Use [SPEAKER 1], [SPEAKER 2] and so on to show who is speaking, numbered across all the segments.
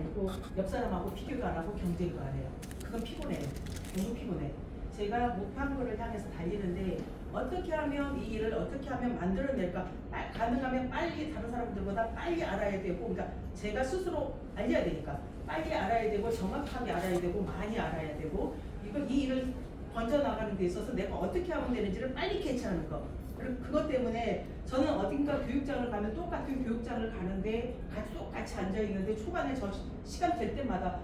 [SPEAKER 1] 아니고 옆 사람하고 비교도 안 하고 경쟁도 안 해요. 그건 피곤해요. 너무 피곤해. 제가 못한 거를 향해서 달리는데 어떻게 하면 이 일을 어떻게 하면 만들어낼까? 가능하면 빨리 다른 사람들보다 빨리 알아야 되고, 그러니까 제가 스스로 알려야 되니까 빨리 알아야 되고 정확하게 알아야 되고 많이 알아야 되고 이 일을 번져나가는 데 있어서 내가 어떻게 하면 되는지를 빨리 캐치하는 거. 그리고 그것 때문에 저는 어딘가 교육장을 가면 똑같은 교육장을 가는데 똑같이 앉아있는데 초반에 저 시간 될 때마다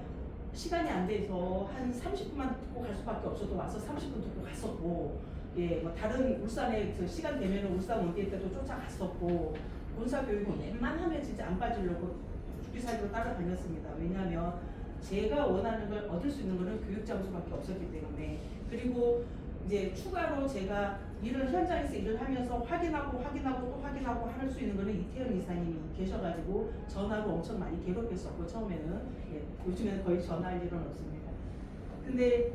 [SPEAKER 1] 시간이 안 돼서 한 30분만 듣고 갈 수밖에 없어도 와서 30분 듣고 갔었고, 예, 뭐 다른 울산에 그 시간 되면 울산 원대 때도 쫓아갔었고, 본사교육은 웬만하면 진짜 안 빠지려고 죽기살기로 따라다녔습니다. 왜냐하면 제가 원하는 걸 얻을 수 있는 거는 교육 장소밖에 없었기 때문에. 그리고 이제 추가로 제가 일을 현장에서 일을 하면서 확인하고 또 확인하고 할 수 있는 거는 이태현 이사님이 계셔가지고 전화로 엄청 많이 괴롭혔었고 처음에는. 예, 요즘에는 거의 전화할 일은 없습니다. 근데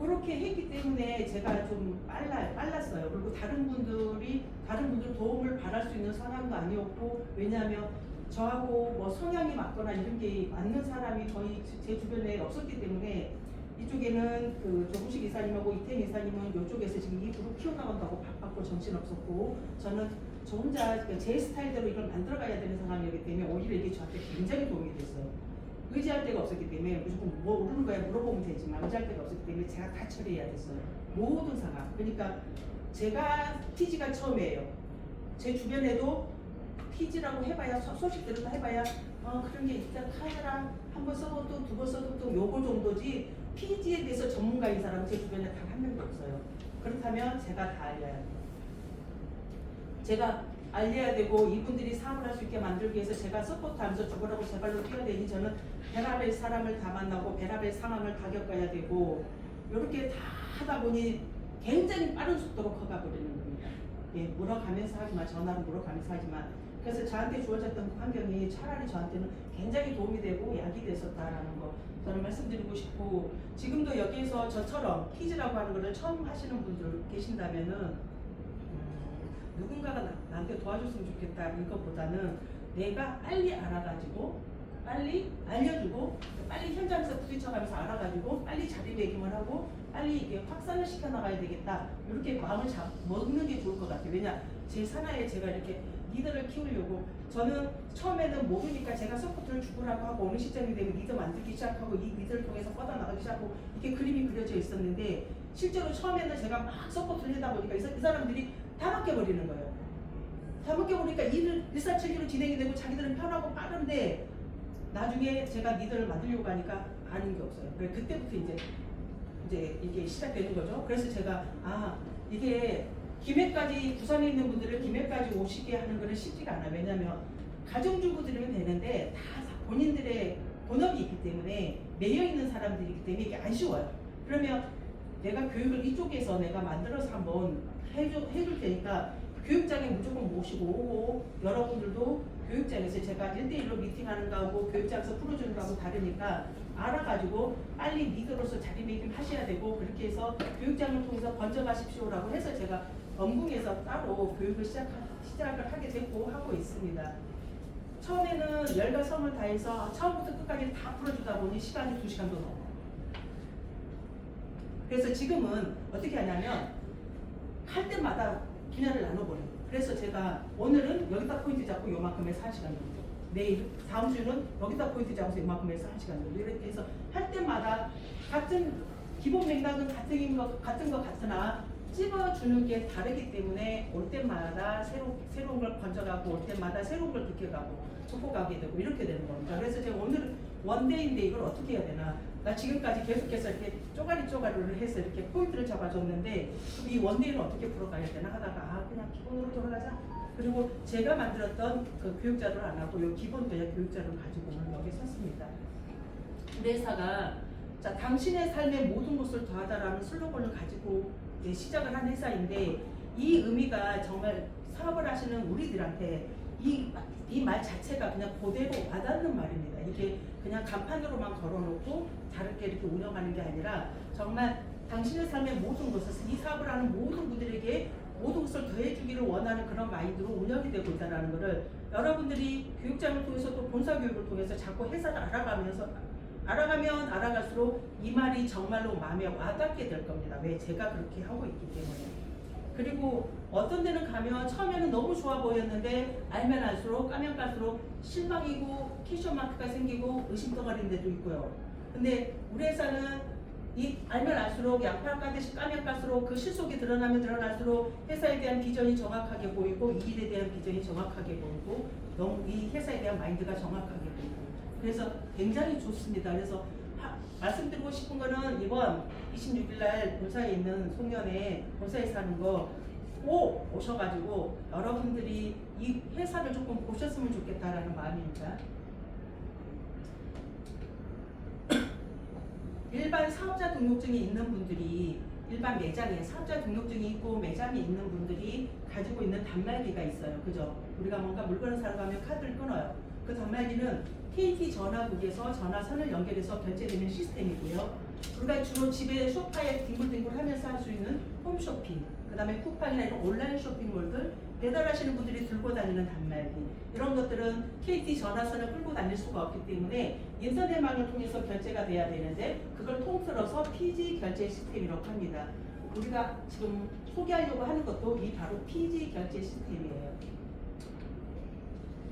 [SPEAKER 1] 그렇게 했기 때문에 제가 좀 빨랐어요. 그리고 다른 분들 도움을 받을 수 있는 성향도 아니었고, 왜냐하면 저하고 뭐 성향이 맞거나 이런 게 맞는 사람이 거의 제 주변에 없었기 때문에, 이쪽에는 그 조금식 이사님하고 이태인 이사님은 이쪽에서 지금 이 그룹 키워나간다고 바빴고 정신없었고, 저는 저 혼자 제 스타일대로 이걸 만들어가야 되는 상황이었기 때문에 오히려 이게 저한테 굉장히 도움이 됐어요. 의지할 데가 없었기 때문에 무조건 뭐 모르는 거야 물어보면 되지만 의지할 데가 없었기 때문에 제가 다 처리해야 됐어요. 모든 상황. 그러니까 제가 TG가 처음이에요. 제 주변에도 TG라고 해봐야 소식 들었다 해봐야 그런 게 있다 하더라. 한 번 써도 두 번 써도 또 요거 정도지 PG에 대해서 전문가인 사람은 제 주변에 단 한 명도 없어요. 그렇다면 제가 다 알려야 돼요. 제가 알려야 되고 이분들이 사업을 할 수 있게 만들기 위해서 제가 서포트하면서 죽으라고 제 발로 뛰어야 되니 저는 베라벨 사람을 다 만나고 베라벨 상황을 다 겪어야 되고, 이렇게 다 하다 보니 굉장히 빠른 속도로 커가 버리는 겁니다. 예, 물어가면서 하지만 전화로 물어가면서 하지만, 그래서 저한테 주어졌던 환경이 차라리 저한테는 굉장히 도움이 되고 약이 됐었다라는 거 저는 말씀드리고 싶고, 지금도 여기에서 저처럼 퀴즈라고 하는 것을 처음 하시는 분들 계신다면은 누군가가 나한테 도와줬으면 좋겠다 이것보다는 내가 빨리 알아가지고 빨리 알려주고 빨리 현장에서 부딪혀가면서 알아가지고 빨리 자리매김을 하고 빨리 이게 확산을 시켜나가야 되겠다, 이렇게 마음을 먹는 게 좋을 것 같아요. 왜냐, 제 산하에 제가 이렇게 리더를 키우려고, 저는 처음에는 모르니까 제가 서포트를 주고라고 하고 어느 시점이 되면 리더 만들기 시작하고 이 리더를 통해서 뻗어나가기 시작하고 이렇게 그림이 그려져 있었는데, 실제로 처음에는 제가 막 서포트를 하다 보니까 이 사람들이 다 맡겨버리는 거예요. 다 맡겨버리니까 일을 일사천리로 진행이 되고 자기들은 편하고 빠른데, 나중에 제가 리더를 만들려고 하니까 아는 게 없어요. 그때부터 이제 이게 시작되는 거죠. 그래서 제가 이게 김해까지, 부산에 있는 분들을 김해까지 오시게 하는 거는 쉽지가 않아요. 왜냐하면 가정주부들이면 되는데 다 본인들의 본업이 있기 때문에 매여 있는 사람들이기 때문에 이게 안 쉬워요. 그러면 내가 교육을 이쪽에서 내가 만들어서 한번 해줄 테니까 교육장에 무조건 모시고 오고, 여러분들도 교육장에서 제가 1대1로 미팅하는 거하고 교육장에서 풀어주는 거하고 다르니까 알아가지고 빨리 리더로서 자리매김 하셔야 되고, 그렇게 해서 교육장을 통해서 번져가십시오라고 해서 제가 원궁에서 따로 교육을 시작을 하게 됐고 하고 있습니다. 처음에는 열과 성을 다해서 처음부터 끝까지 다 풀어주다 보니 시간이 2시간도 넘어요. 그래서 지금은 어떻게 하냐면 할 때마다 분야를 나눠버려요. 그래서 제가 오늘은 여기다 포인트 잡고 요만큼에서 1시간 정도, 내일 다음 주는 여기다 포인트 잡아서 요만큼에서 1시간 정도, 이렇게 해서 할 때마다 같은 기본 맥락은 같은 것 같으나 찝어주는 게 다르기 때문에 올 때마다 새로운 걸 건져가고 올 때마다 새로운 걸 느껴가고 좁혀가게 되고 이렇게 되는 겁니다. 그래서 제가 오늘은 원데이인데 이걸 어떻게 해야 되나, 나 지금까지 계속해서 이렇게 쪼가리를 해서 이렇게 포인트를 잡아줬는데 이 원데이는 어떻게 풀어가야 되나 하다가 그냥 기본으로 돌아가자. 그리고 제가 만들었던 그 교육자료를 안 하고 이 기본 교육자료를 가지고 오늘 여기 섰습니다. 우리 회사가 자, 당신의 삶의 모든 것을 더하다라는 슬로건을 가지고 시작을 한 회사인데, 이 의미가 정말 사업을 하시는 우리들한테 이 말 자체가 그냥 그대로 와닿는 말입니다. 이게 그냥 간판으로만 걸어놓고 다르게 이렇게 운영하는 게 아니라 정말 당신의 삶의 모든 것을, 이 사업을 하는 모든 분들에게 모든 것을 더해주기를 원하는 그런 마인드로 운영이 되고 있다는 것을 여러분들이 교육장을 통해서 또 본사교육을 통해서 자꾸 회사를 알아가면 알아갈수록 이 말이 정말로 마음에 와닿게 될 겁니다. 왜? 제가 그렇게 하고 있기 때문에. 그리고 어떤 데는 가면 처음에는 너무 좋아 보였는데 알면 알수록 까면 깔수록 실망이고 캐셔 마크가 생기고 의심덩어리인 데도 있고요. 근데 우리 회사는 이 알면 알수록 양팔 까듯이 까면 깔수록 그 실속이 드러나면 드러날수록 회사에 대한 비전이 정확하게 보이고 이 일에 대한 비전이 정확하게 보이고 너무 이 회사에 대한 마인드가 정확하게 보이고 그래서 굉장히 좋습니다. 그래서 말씀드리고 싶은 거는 이번 26일 날 본사에 있는 송년회 본사에 사는 거 꼭 오셔가지고 여러분들이 이 회사를 조금 보셨으면 좋겠다라는 마음입니다. 일반 사업자 등록증이 있는 분들이 일반 매장에 사업자 등록증이 있고 매장이 있는 분들이 가지고 있는 단말기가 있어요. 그죠? 우리가 뭔가 물건을 사러 가면 카드를 끊어요. 그 단말기는 KT 전화국에서 전화선을 연결해서 결제되는 시스템이고요. 우리가 주로 집에 소파에 뒹굴뒹굴 하면서 할 수 있는 홈쇼핑, 그 다음에 쿠팡이나 이런 온라인 쇼핑몰들 배달하시는 분들이 들고 다니는 단말기 이런 것들은 KT 전화선을 끌고 다닐 수가 없기 때문에 인터넷망을 통해서 결제가 돼야 되는데 그걸 통틀어서 PG 결제 시스템이라고 합니다. 우리가 지금 소개하려고 하는 것도 이 바로 PG 결제 시스템이에요.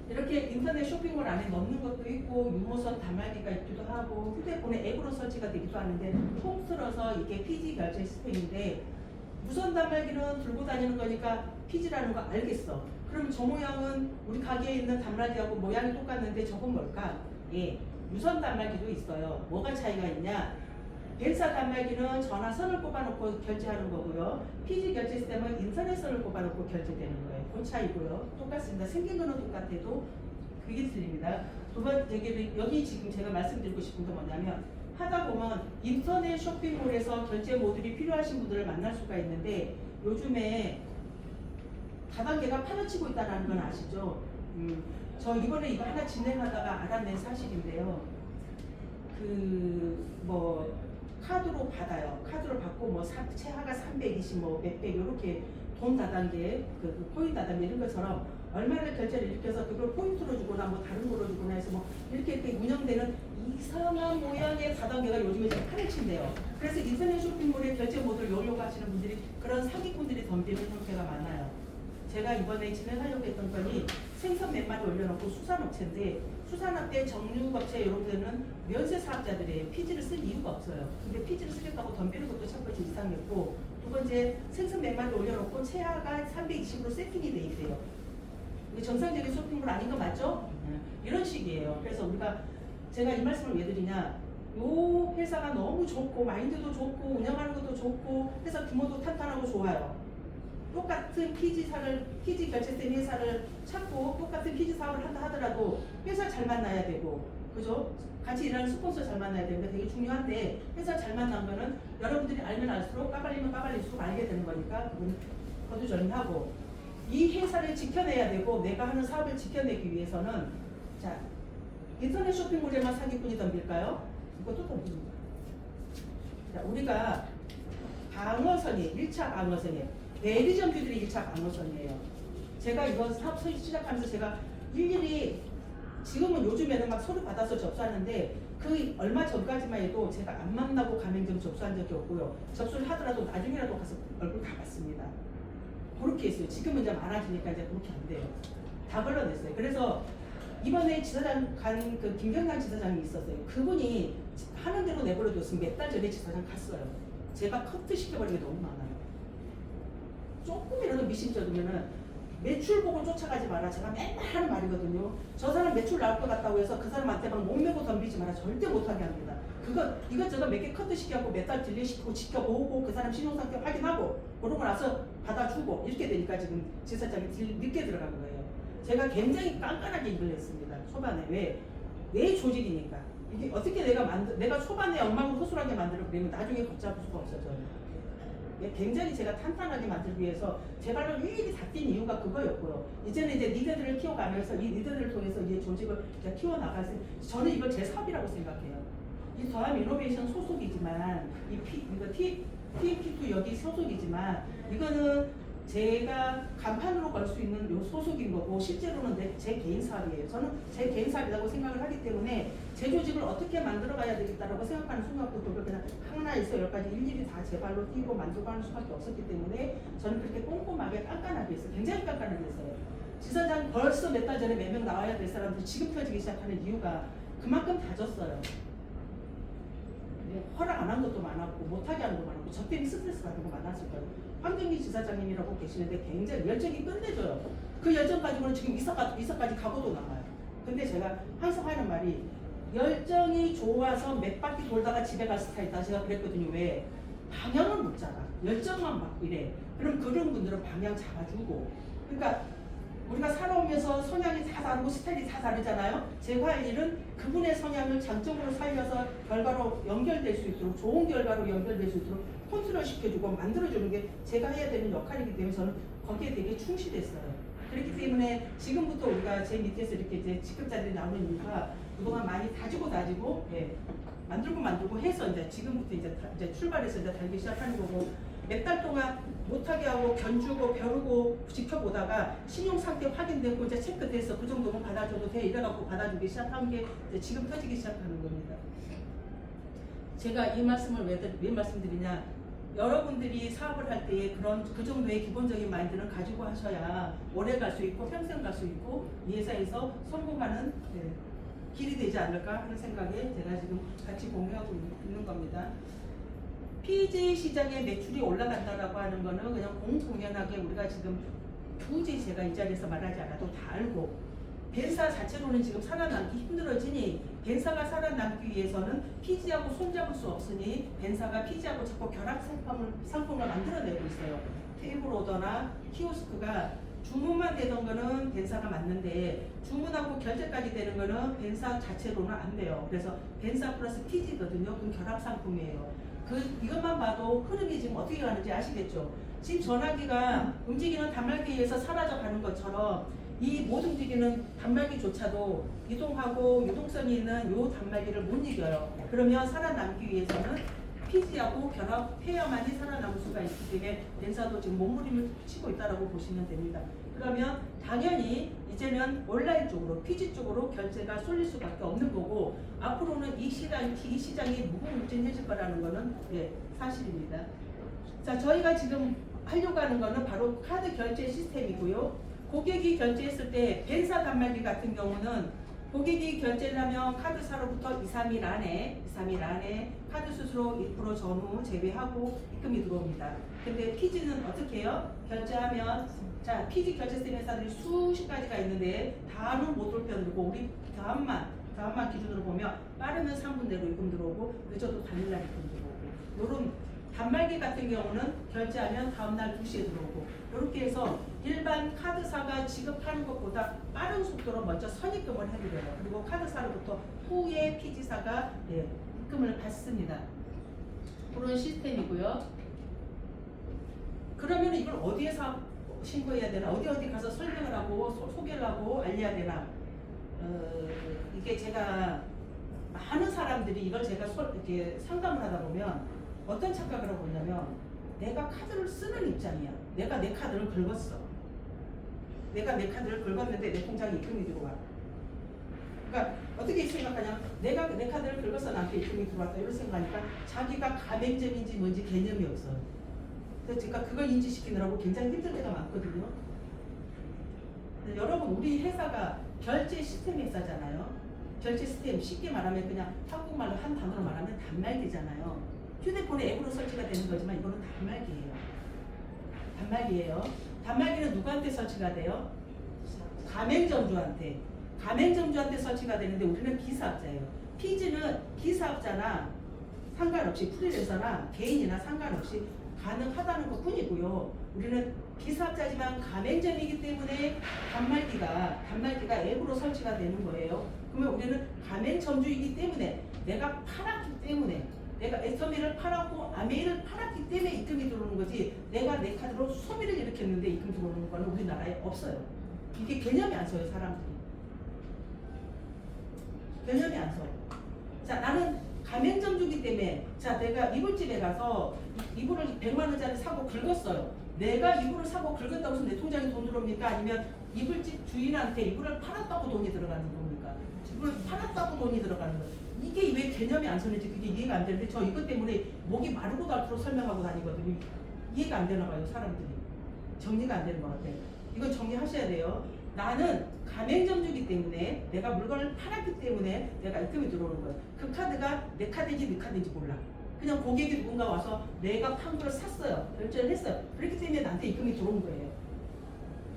[SPEAKER 1] 이렇게 인터넷 쇼핑몰 안에 넣는 것도 있고 유무선 단말기가 있기도 하고 휴대폰에 앱으로 설치가 되기도 하는데 통틀어서 이게 PG 결제 시스템인데 무선 단말기는 들고 다니는 거니까 PG라는 거 알겠어. 그럼 저 모양은 우리 가게에 있는 단말기하고 모양이 똑같는데 저건 뭘까? 예, 무선 단말기도 있어요. 뭐가 차이가 있냐? 벤사 단말기는 전화선을 꼽아놓고 결제하는 거고요. PG 결제 시스템은 인터넷선을 꼽아놓고 결제되는 거예요. 그 차이고요. 똑같습니다. 생긴 거는 똑같아도 그게 틀립니다. 두 번째, 여기 지금 제가 말씀드리고 싶은 게 뭐냐면 하다 보면 인터넷 쇼핑몰에서 결제 모듈이 필요하신 분들을 만날 수가 있는데 요즘에 다단계가 파헤치고 있다는 건 아시죠? 저 이번에 이거 하나 진행하다가 알아낸 사실인데요. 카드로 받아요. 카드로 받고 최하가 320, 몇백 이렇게 돈 다단계, 코인 다단계 이런 것처럼 얼마를 결제를 이렇게 해서 그걸 포인트로 주거나 다른 거로 주거나 해서 이렇게 운영되는 이상한 모양의 다단계가 요즘에 좀 파헤친대요. 그래서 인터넷 쇼핑몰에 결제 모드를 열려고 하시는 분들이 그런 사기꾼들이 덤비는 형태가 많아요. 제가 이번에 진행하려고 했던 건이 생선 몇 마리 올려놓고 수산업체인데 수산업체 정육업체 이런 데는 면세 사업자들이에요. PG를 쓸 이유가 없어요. 근데 PG를 쓰겠다고 덤비는 것도 첫 번째 이상했고 두 번째 생선 몇 마리 올려놓고 최하가 320으로 세팅이 돼 있대요. 이게 정상적인 쇼핑몰 아닌 거 맞죠? 이런 식이에요. 그래서 제가 이 말씀을 왜 드리냐? 요 회사가 너무 좋고 마인드도 좋고 운영하는 것도 좋고 회사 규모도 탄탄하고 좋아요. 똑같은 PG 결제된 회사를 찾고 똑같은 PG 사업을 한다 하더라도 회사 잘 만나야 되고 그죠? 같이 일하는 스폰서 잘 만나야 되는데 되게 중요한데 회사 잘 만난 거는 여러분들이 알면 알수록 까발리면 까발릴수록 알게 되는 거니까 그건 거두절미하고 이 회사를 지켜내야 되고 내가 하는 사업을 지켜내기 위해서는 자 인터넷 쇼핑몰에만 사기꾼이 덤빌까요? 이것도 덤빕니다. 자, 우리가 방어선이 1차 방어선이에요. 대리점주들이 1차 방어선이에요. 제가 이번 사업 시작하면서 제가 일일이 지금은 요즘에는 서류 받아서 접수하는데 그 얼마 전까지만 해도 제가 안 만나고 가맹점 접수한 적이 없고요. 접수를 하더라도 나중에라도 가서 얼굴 다 봤습니다. 그렇게 했어요. 지금은 이제 많아지니까 이제 그렇게 안 돼요. 다 걸러냈어요. 그래서 이번에 지사장 간 김경남 지사장이 있었어요. 그분이 하는 대로 내버려뒀으면 몇 달 전에 지사장 갔어요. 제가 커트 시켜버리는 게 너무 많아요. 조금이라도 미심쩍으면은 매출 보고 쫓아가지 마라. 제가 맨날 하는 말이거든요. 저 사람 매출 나올 것 같다고 해서 그 사람한테 막 몸매고 덤비지 마라. 절대 못하게 합니다. 이것저것 몇 개 커트 시켜갖고 몇 달 딜레이시키고 지켜보고 그 사람 신용상태 확인하고 그러고 나서 받아주고 이렇게 되니까 지금 지사장이 늦게 들어간 거예요. 제가 굉장히 깐깐하게 일을 했습니다. 초반에. 왜? 내 조직이니까. 이게 어떻게 내가 초반에 엉망으로 허술하게 만들어 그러면 나중에 걷잡을 수가 없어져요. 굉장히 제가 탄탄하게 만들기 위해서 제 발로 일일이 다 뛴 이유가 그거였고요. 이제는 이제 리더들을 키워가면서 이 리더들을 통해서 이제 조직을 키워나가서 저는 이걸 제 사업이라고 생각해요. 이 더함 이노베이션 소속이지만 이거 TMP2 여기 소속이지만 이거는 제가 간판으로 걸 수 있는 요 소속인 거고 실제로는 제 개인 사업이에요. 저는 제 개인 사업이라고 생각을 하기 때문에 제 조직을 어떻게 만들어 가야 되겠다라고 생각하는 순간부터 그냥 하나에서 열까지 일일이 다 제 발로 뛰고 만들고 하는 수밖에 없었기 때문에 저는 그렇게 꼼꼼하게 깐깐하게 했어요. 굉장히 깐깐하게 했어요. 지사장 벌써 몇 달 전에 몇 명 나와야 될 사람들 지금 펴지기 시작하는 이유가 그만큼 다졌어요. 허락 안 한 것도 많았고 못하게 하는 것도 많았고 저 때문에 스트레스 받는 거 많았을 거예요. 황정기 지사장님이라고 계시는데 굉장히 열정이 끝내줘요. 그 열정 가지고는 지금 이사까지 가고도 남아요. 근데 제가 항상 하는 말이 열정이 좋아서 몇 바퀴 돌다가 집에 갈 스타일이다 제가 그랬거든요. 왜? 방향을 못 잡아. 열정만 막 이래. 그럼 그런 분들은 방향 잡아주고 그러니까 우리가 살아오면서 성향이 다 다르고 스타일이 다 다르잖아요. 제가 할 일은 그분의 성향을 장점으로 살려서 결과로 연결될 수 있도록 좋은 결과로 연결될 수 있도록 컨트롤 시켜주고 만들어주는 게 제가 해야 되는 역할이기 때문에 저는 거기에 되게 충실했어요. 그렇기 때문에 지금부터 우리가 제 밑에서 이렇게 이제 직급자들이 나오는 이유가 그동안 많이 다지고 만들고 해서 이제 지금부터 이제 출발해서 이제 달기 시작하는 거고 몇 달 동안 못하게 하고 견주고 벼르고 지켜보다가 신용 상태 확인되고 이제 체크돼서 그 정도면 받아줘도 돼 이래갖고 받아주기 시작한 게 이제 지금 터지기 시작하는 겁니다. 제가 이 말씀을 왜 말씀드리냐? 여러분들이 사업을 할 때에 그 정도의 기본적인 마인드는 가지고 하셔야 오래 갈 수 있고 평생 갈 수 있고 이 회사에서 성공하는 길이 되지 않을까 하는 생각에 제가 지금 같이 공유하고 있는 겁니다. PJ 시장의 매출이 올라간다라고 하는 거는 그냥 공공연하게 우리가 지금 굳이 제가 이 자리에서 말하지 않아도 다 알고 벤사 자체로는 지금 살아남기 힘들어지니 벤사가 살아남기 위해서는 PG하고 손잡을 수 없으니 벤사가 PG하고 자꾸 결합 상품을 만들어내고 있어요. 테이블 오더나 키오스크가 주문만 되던 거는 벤사가 맞는데 주문하고 결제까지 되는 거는 벤사 자체로는 안 돼요. 그래서 벤사 플러스 PG거든요. 그럼 결합 상품이에요. 이것만 봐도 흐름이 지금 어떻게 가는지 아시겠죠? 지금 전화기가 움직이는 단말기에 의해서 사라져 가는 것처럼 이 못 움직이는 단말기조차도 이동하고 유동성이 있는 이 단말기를 못 이겨요. 그러면 살아남기 위해서는 PG하고 결합해야만이 살아남을 수가 있기 때문에 벤사도 지금 몸부림을 치고 있다고 보시면 됩니다. 그러면 당연히 이제는 온라인 쪽으로 PG 쪽으로 결제가 쏠릴 수밖에 없는 거고 앞으로는 이 시장이 무궁무진해질 거라는 거는 사실입니다. 자, 저희가 지금 하려고 하는 거는 바로 카드 결제 시스템이고요. 고객이 결제했을 때 벤사 단말기 같은 경우는 고객이 결제를 하면 카드사로부터 2-3일 안에 카드 수수료 1% 전후 제외하고 입금이 들어옵니다. 근데 PG는 어떻게 해요? 결제하면 자, PG 결제 시스템 회사들이 수십 가지가 있는데 다는 못 돌펴들고 우리 다음만 기준으로 보면 빠르면 3분 내로 입금 들어오고 늦어도 당일날 입금 들어오고 요런 단말기 같은 경우는 결제하면 다음날 2시에 들어오고 이렇게 해서 일반 카드사가 지급하는 것보다 빠른 속도로 먼저 선입금을 해드려요. 그리고 카드사로부터 후에 PG사가 입금을 받습니다. 그런 시스템이고요. 그러면 이걸 어디에서 신고해야 되나? 어디 가서 설명을 하고 소개를 하고 알려야 되나? 이게 제가 많은 사람들이 이걸 제가 이렇게 상담을 하다 보면 어떤 착각을 하고 있냐면 내가 카드를 쓰는 입장이야. 내가 내 카드를 긁었어. 내가 내 카드를 긁었는데 내 통장에 입금이 들어와. 그러니까 어떻게 생각하냐? 내가 내 카드를 긁어서 나한테 입금이 들어왔다 이런 생각하니까 자기가 가맹점인지 뭔지 개념이 없어요. 그래서 제가 그걸 인지시키느라고 굉장히 힘들 때가 많거든요. 여러분 우리 회사가 결제 시스템 회사잖아요. 결제 시스템 쉽게 말하면 그냥 한국말로 한 단어로 말하면 단말기잖아요. 휴대폰에 앱으로 설치가 되는 거지만 이거는 단말기예요. 단말기는 누구한테 설치가 돼요? 가맹점주한테 설치가 되는데 우리는 비사업자예요. PG는 비사업자나 상관없이 프리랜서나 개인이나 상관없이 가능하다는 것 뿐이고요. 우리는 비사업자지만 가맹점이기 때문에 단말기가 앱으로 설치가 되는 거예요. 그러면 우리는 가맹점주이기 때문에 내가 팔았기 때문에 내가 에서미를 팔았고 아메이를 팔았기 때문에 입금이 들어오는 거지 내가 내 카드로 소비를 일으켰는데 입금 들어오는 거는 우리나라에 없어요. 이게 개념이 안 서요. 사람들이 개념이 안 서. 자, 나는 가맹점주기 때문에 자 내가 이불집에 가서 이불을 100만 원짜리 사고 긁었어요. 내가 이불을 사고 긁었다고 해서 내 통장에 돈 들어옵니까? 아니면 이불집 주인한테 이불을 팔았다고 돈이 들어가는 겁니까? 이불을 팔았다고 돈이 들어가는 거예요. 이게 왜 개념이 안 서는지 그게 이해가 안 되는데 저 이것 때문에 목이 마르고 닳도록 설명하고 다니거든요. 이해가 안 되나 봐요, 사람들이. 정리가 안 되는 것 같아요. 이건 정리하셔야 돼요. 나는 가맹점주기 때문에 내가 물건을 팔았기 때문에 내가 입금이 들어오는 거예요. 그 카드가 내 카드인지 네 카드인지 몰라. 그냥 고객이 누군가 와서 내가 판 거를 샀어요. 결제를 했어요. 그렇기 때문에 나한테 입금이 들어온 거예요.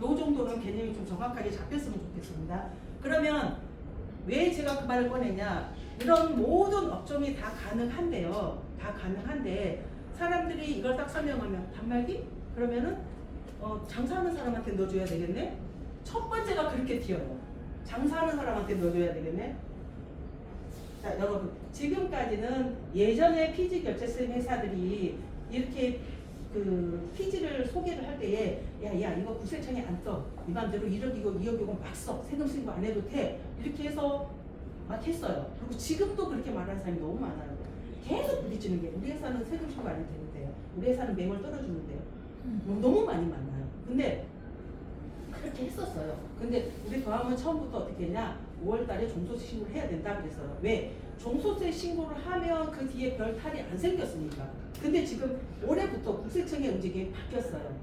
[SPEAKER 1] 요 정도는 개념이 좀 정확하게 잡혔으면 좋겠습니다. 그러면 왜 제가 그 말을 꺼내냐? 이런 모든 업종이 다 가능한데요. 다 가능한데 사람들이 이걸 딱 설명하면 단말기? 그러면은 장사하는 사람한테 넣어줘야 되겠네? 첫 번째가 그렇게 튀어요. 장사하는 사람한테 넣어줘야 되겠네? 자, 여러분 지금까지는 예전에 피지 결제센 회사들이 이렇게 그 피지를 소개를 할 때에 야 이거 국세청에 안 떠. 이 맘대로 1억이고 2억이고 막 써. 세금 신고 안 해도 돼. 이렇게 해서 막 했어요. 그리고 지금도 그렇게 말하는 사람이 너무 많아요. 계속 부딪히는 게 우리 회사는 세금 신고 안 해도 되는데요. 우리 회사는 매월 떨어주는데요. 너무 많이 만나요. 근데 그렇게 했었어요. 근데 우리 더하면 처음부터 어떻게 했냐? 5월달에 종소세 신고를 해야 된다 그랬어요. 왜? 종소세 신고를 하면 그 뒤에 별 탈이 안 생겼으니까. 근데 지금 올해부터 국세청의 움직임이 바뀌었어요.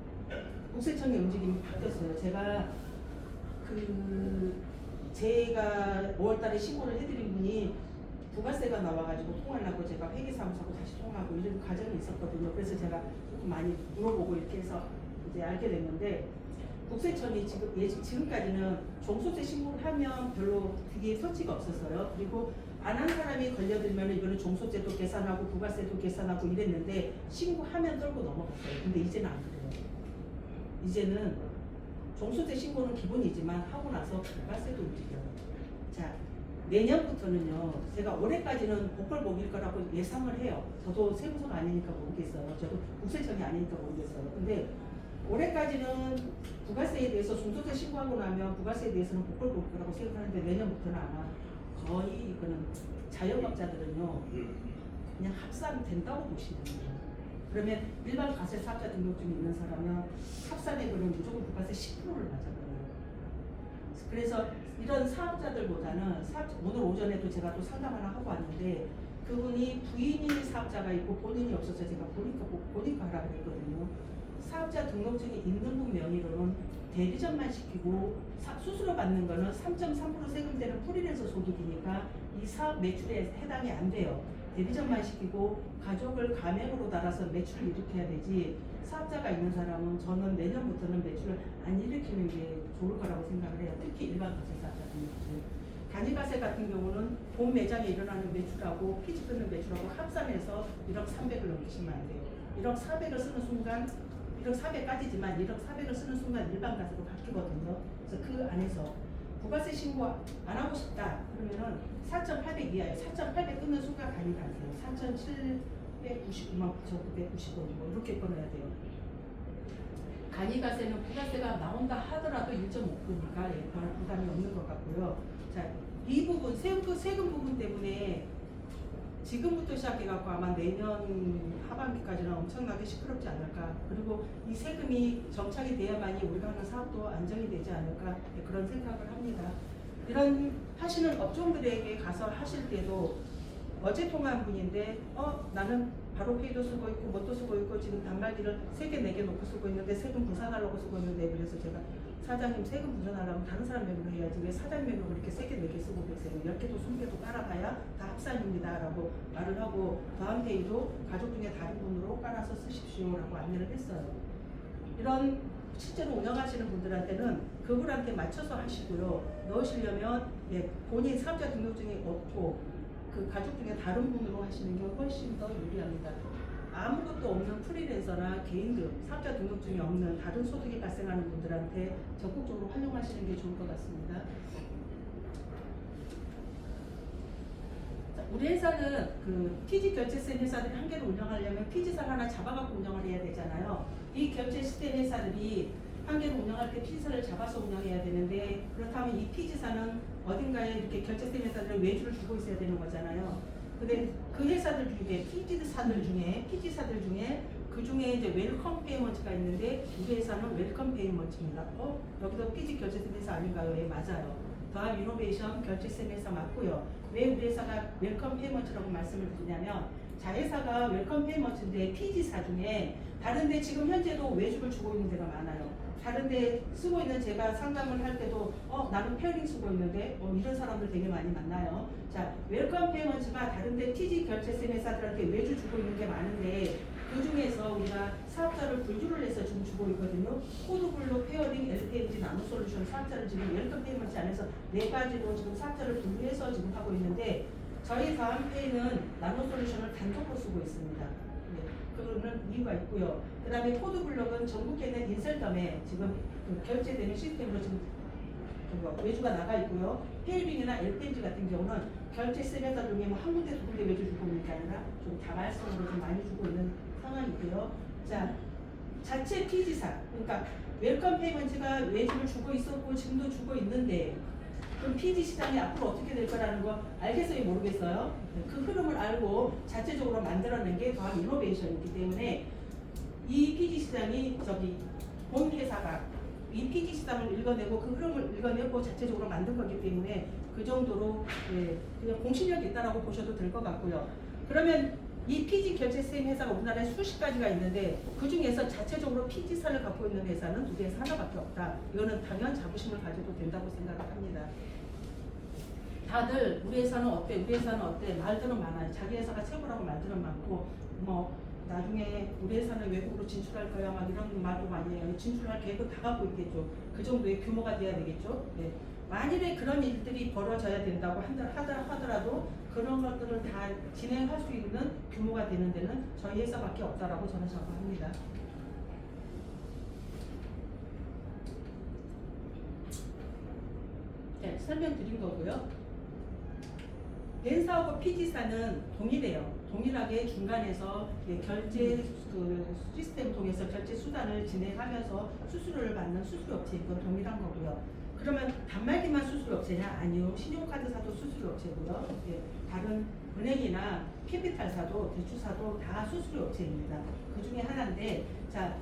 [SPEAKER 1] 국세청의 움직임이 바뀌었어요. 제가 5월달에 신고를 해드린 분이 부가세가 나와가지고 통화를 하고 제가 회계사무소하고 다시 통화하고 이런 과정이 있었거든요. 그래서 제가 조금 많이 물어보고 이렇게 해서 이제 알게 됐는데 국세청이 지금까지는 종소세 신고를 하면 별로 그게 서치가 없었어요. 그리고 안 한 사람이 걸려들면 이거는 종소세도 계산하고 부가세도 계산하고 이랬는데 신고하면 떨고 넘어갔어요. 근데 이제는 안 그래요. 이제는 종소세 신고는 기본이지만 하고 나서 부가세도 움직여요. 자, 내년부터는요. 제가 올해까지는 복벌복일 거라고 예상을 해요. 저도 세무서가 아니니까 모르겠어요. 저도 국세청이 아니니까 모르겠어요. 근데 올해까지는 부가세에 대해서 종소세 신고하고 나면 부가세에 대해서는 복벌복일 거라고 생각하는데 내년부터는 아마 거의 이거는 자영업자들은요. 그냥 합산된다고 보시면 돼요. 그러면 일반 과세 사업자 등록증이 있는 사람은 합산액으로는 무조건 부가세 10%를 맞아버려요. 그래서 이런 사업자들보다는 오늘 오전에도 제가 또 상담 하나 하고 왔는데 그분이 부인이 사업자가 있고 본인이 없어서 제가 보니까 하라 그랬거든요. 사업자 등록증이 있는 분 명의로는 대리점만 시키고 수수료 받는 거는 3.3% 세금되는 프리랜서 소득이니까 이 사업 매출에 해당이 안 돼요. 대리점만 시키고 가족을 가맹으로 달아서 매출을 일으켜야 되지 사업자가 있는 사람은 저는 내년부터는 매출을 안 일으키는 게 좋을 거라고 생각을 해요. 특히 일반 과세사업자 등록증. 단위과세 같은 경우는 본 매장에 일어나는 매출하고 피지 끊는 매출하고 합산해서 1억 300을 넘기시면 안 돼요. 1억 400을 쓰는 순간 1억 400까지지만 1억 400을 쓰는 순간 일반 과세로 바뀌거든요. 그래서 그 안에서 부가세 신고 안 하고 싶다 그러면은 4,800 이하예요. 4,800 끊는 순간 단위과세요. 4,799만 9,990원 뭐 이렇게 끊어야 돼요. 간이과세는 부가세가 나온다 하더라도 1.5%니까 별 부담이 없는 것 같고요. 자, 이 부분 세금 부분 때문에 지금부터 시작해갖고 아마 내년 하반기까지는 엄청나게 시끄럽지 않을까. 그리고 이 세금이 정착이 돼야만이 우리가 하는 사업도 안정이 되지 않을까 그런 생각을 합니다. 이런 하시는 업종들에게 가서 하실 때도 어제 통화한 분인데 나는 바로페이도 쓰고 있고 뭣도 쓰고 있고 지금 단말기를 3개 4개 놓고 쓰고 있는데 세금 분산하려고 쓰고 있는데 그래서 제가 사장님 세금 분산하려면 다른 사람 명의로 해야지 왜 사장님 명의로 그렇게 3개 4개 쓰고 계세요. 10개도 20개도 깔아봐야 다 합산입니다 라고 말을 하고 다음페이도 가족 중에 다른 분으로 깔아서 쓰십시오 라고 안내를 했어요. 이런 실제로 운영하시는 분들한테는 그분한테 맞춰서 하시고요. 넣으시려면 본인 사업자 등록증이 없고 그 가족 중에 다른 분으로 하시는 게 훨씬 더 유리합니다. 아무것도 없는 프리랜서나 개인들, 사업자 등록증이 없는 다른 소득이 발생하는 분들한테 적극적으로 활용하시는 게 좋을 것 같습니다. 자, 우리 회사는 그 피지 결제센 회사들이 한 개를 운영하려면 피지사를 하나 잡아갖고 운영을 해야 되잖아요. 이 결제 시스템 회사들이 한 개를 운영할 때 피지사를 잡아서 운영해야 되는데 그렇다면 이 피지사는 어딘가에 이렇게 결제센 회사들은 외주를 주고 있어야 되는 거잖아요. 근데 그 회사들 중에 피지사들 중에 그 중에 이제 웰컴 페이먼트가 있는데 우리 회사는 웰컴 페이먼트입니다. 여기도 피지 결제센 회사 아닌가요? 예, 맞아요. 더한 이노베이션 결제센 회사 맞고요. 왜 우리 회사가 웰컴 페이먼트라고 말씀을 드리냐면 자회사가 웰컴 페이먼트인데 피지사 중에 다른데 지금 현재도 외주를 주고 있는 데가 많아요. 다른데 쓰고 있는 제가 상담을 할 때도 나는 페어링 쓰고 있는데 이런 사람들 되게 많이 만나요. 자, 웰컴 페이먼트가 다른데 TG 결제센 회사들한테 외주 주고 있는 게 많은데 그 중에서 우리가 사업자를 분류를 해서 지금 주고 있거든요. 코드블루, 페어링, LPMG, 나노솔루션 사업자를 지금 웰컴 페이먼트 안에서 4가지로 지금 사업자를 분류해서 지금 하고 있는데 저희 다음페이는 나노솔루션을 단독으로 쓰고 있습니다. 그거는 이유가 있고요. 그 다음에 코드블럭은 전국에 있는 인셀덤에 지금 결제되는 시스템으로 지금 외주가 나가 있고요. 페이빙이나 LPG 같은 경우는 결제 세면서 중에 뭐 한 군데 두 군데 외주 주고 있는 게 아니라 좀 다발성으로 좀 많이 주고 있는 상황이고요. 자, 자체 피지사, 그러니까 웰컴 페이먼트가 외주를 주고 있었고 지금도 주고 있는데 그럼 피지 시장이 앞으로 어떻게 될 거라는 거 알겠어요? 모르겠어요? 그 흐름을 알고 자체적으로 만들어낸 게 더한 이노베이션이기 때문에 이 피지 시장이 본 회사가 이 피지 시장을 읽어내고 그 흐름을 읽어내고 자체적으로 만든 거기 때문에 그 정도로 그냥 공신력이 있다라고 보셔도 될 것 같고요. 그러면 이 피지 결제센 회사가 우리나라에 수십 가지가 있는데 그 중에서 자체적으로 피지사를 갖고 있는 회사는 두 개에서 하나밖에 없다. 이거는 당연 자부심을 가져도 된다고 생각을 합니다. 다들 우리 회사는 어때? 우리 회사는 어때? 말들은 많아요. 자기 회사가 최고라고 말들은 많고 뭐 나중에 우리 회사는 외국으로 진출할 거야 막 이런 말도 많이 해요. 진출할 계획은 다 갖고 있겠죠. 그 정도의 규모가 돼야 되겠죠. 네. 만일에 그런 일들이 벌어져야 된다고 하더라도 그런 것들을 다 진행할 수 있는 규모가 되는 데는 저희 회사밖에 없다라고 저는 생각합니다. 네, 설명드린 거고요. 벤사하고 피지사는 동일해요. 동일하게 중간에서 결제 시스템 통해서 결제 수단을 진행하면서 수수료를 받는 수수료업체 이건 동일한 거고요. 그러면 단말기만 수수료업체냐? 아니요. 신용카드사도 수수료업체고요. 다른 은행이나 캐피탈사도 대출사도 다 수수료업체입니다. 그 중에 하나인데 자.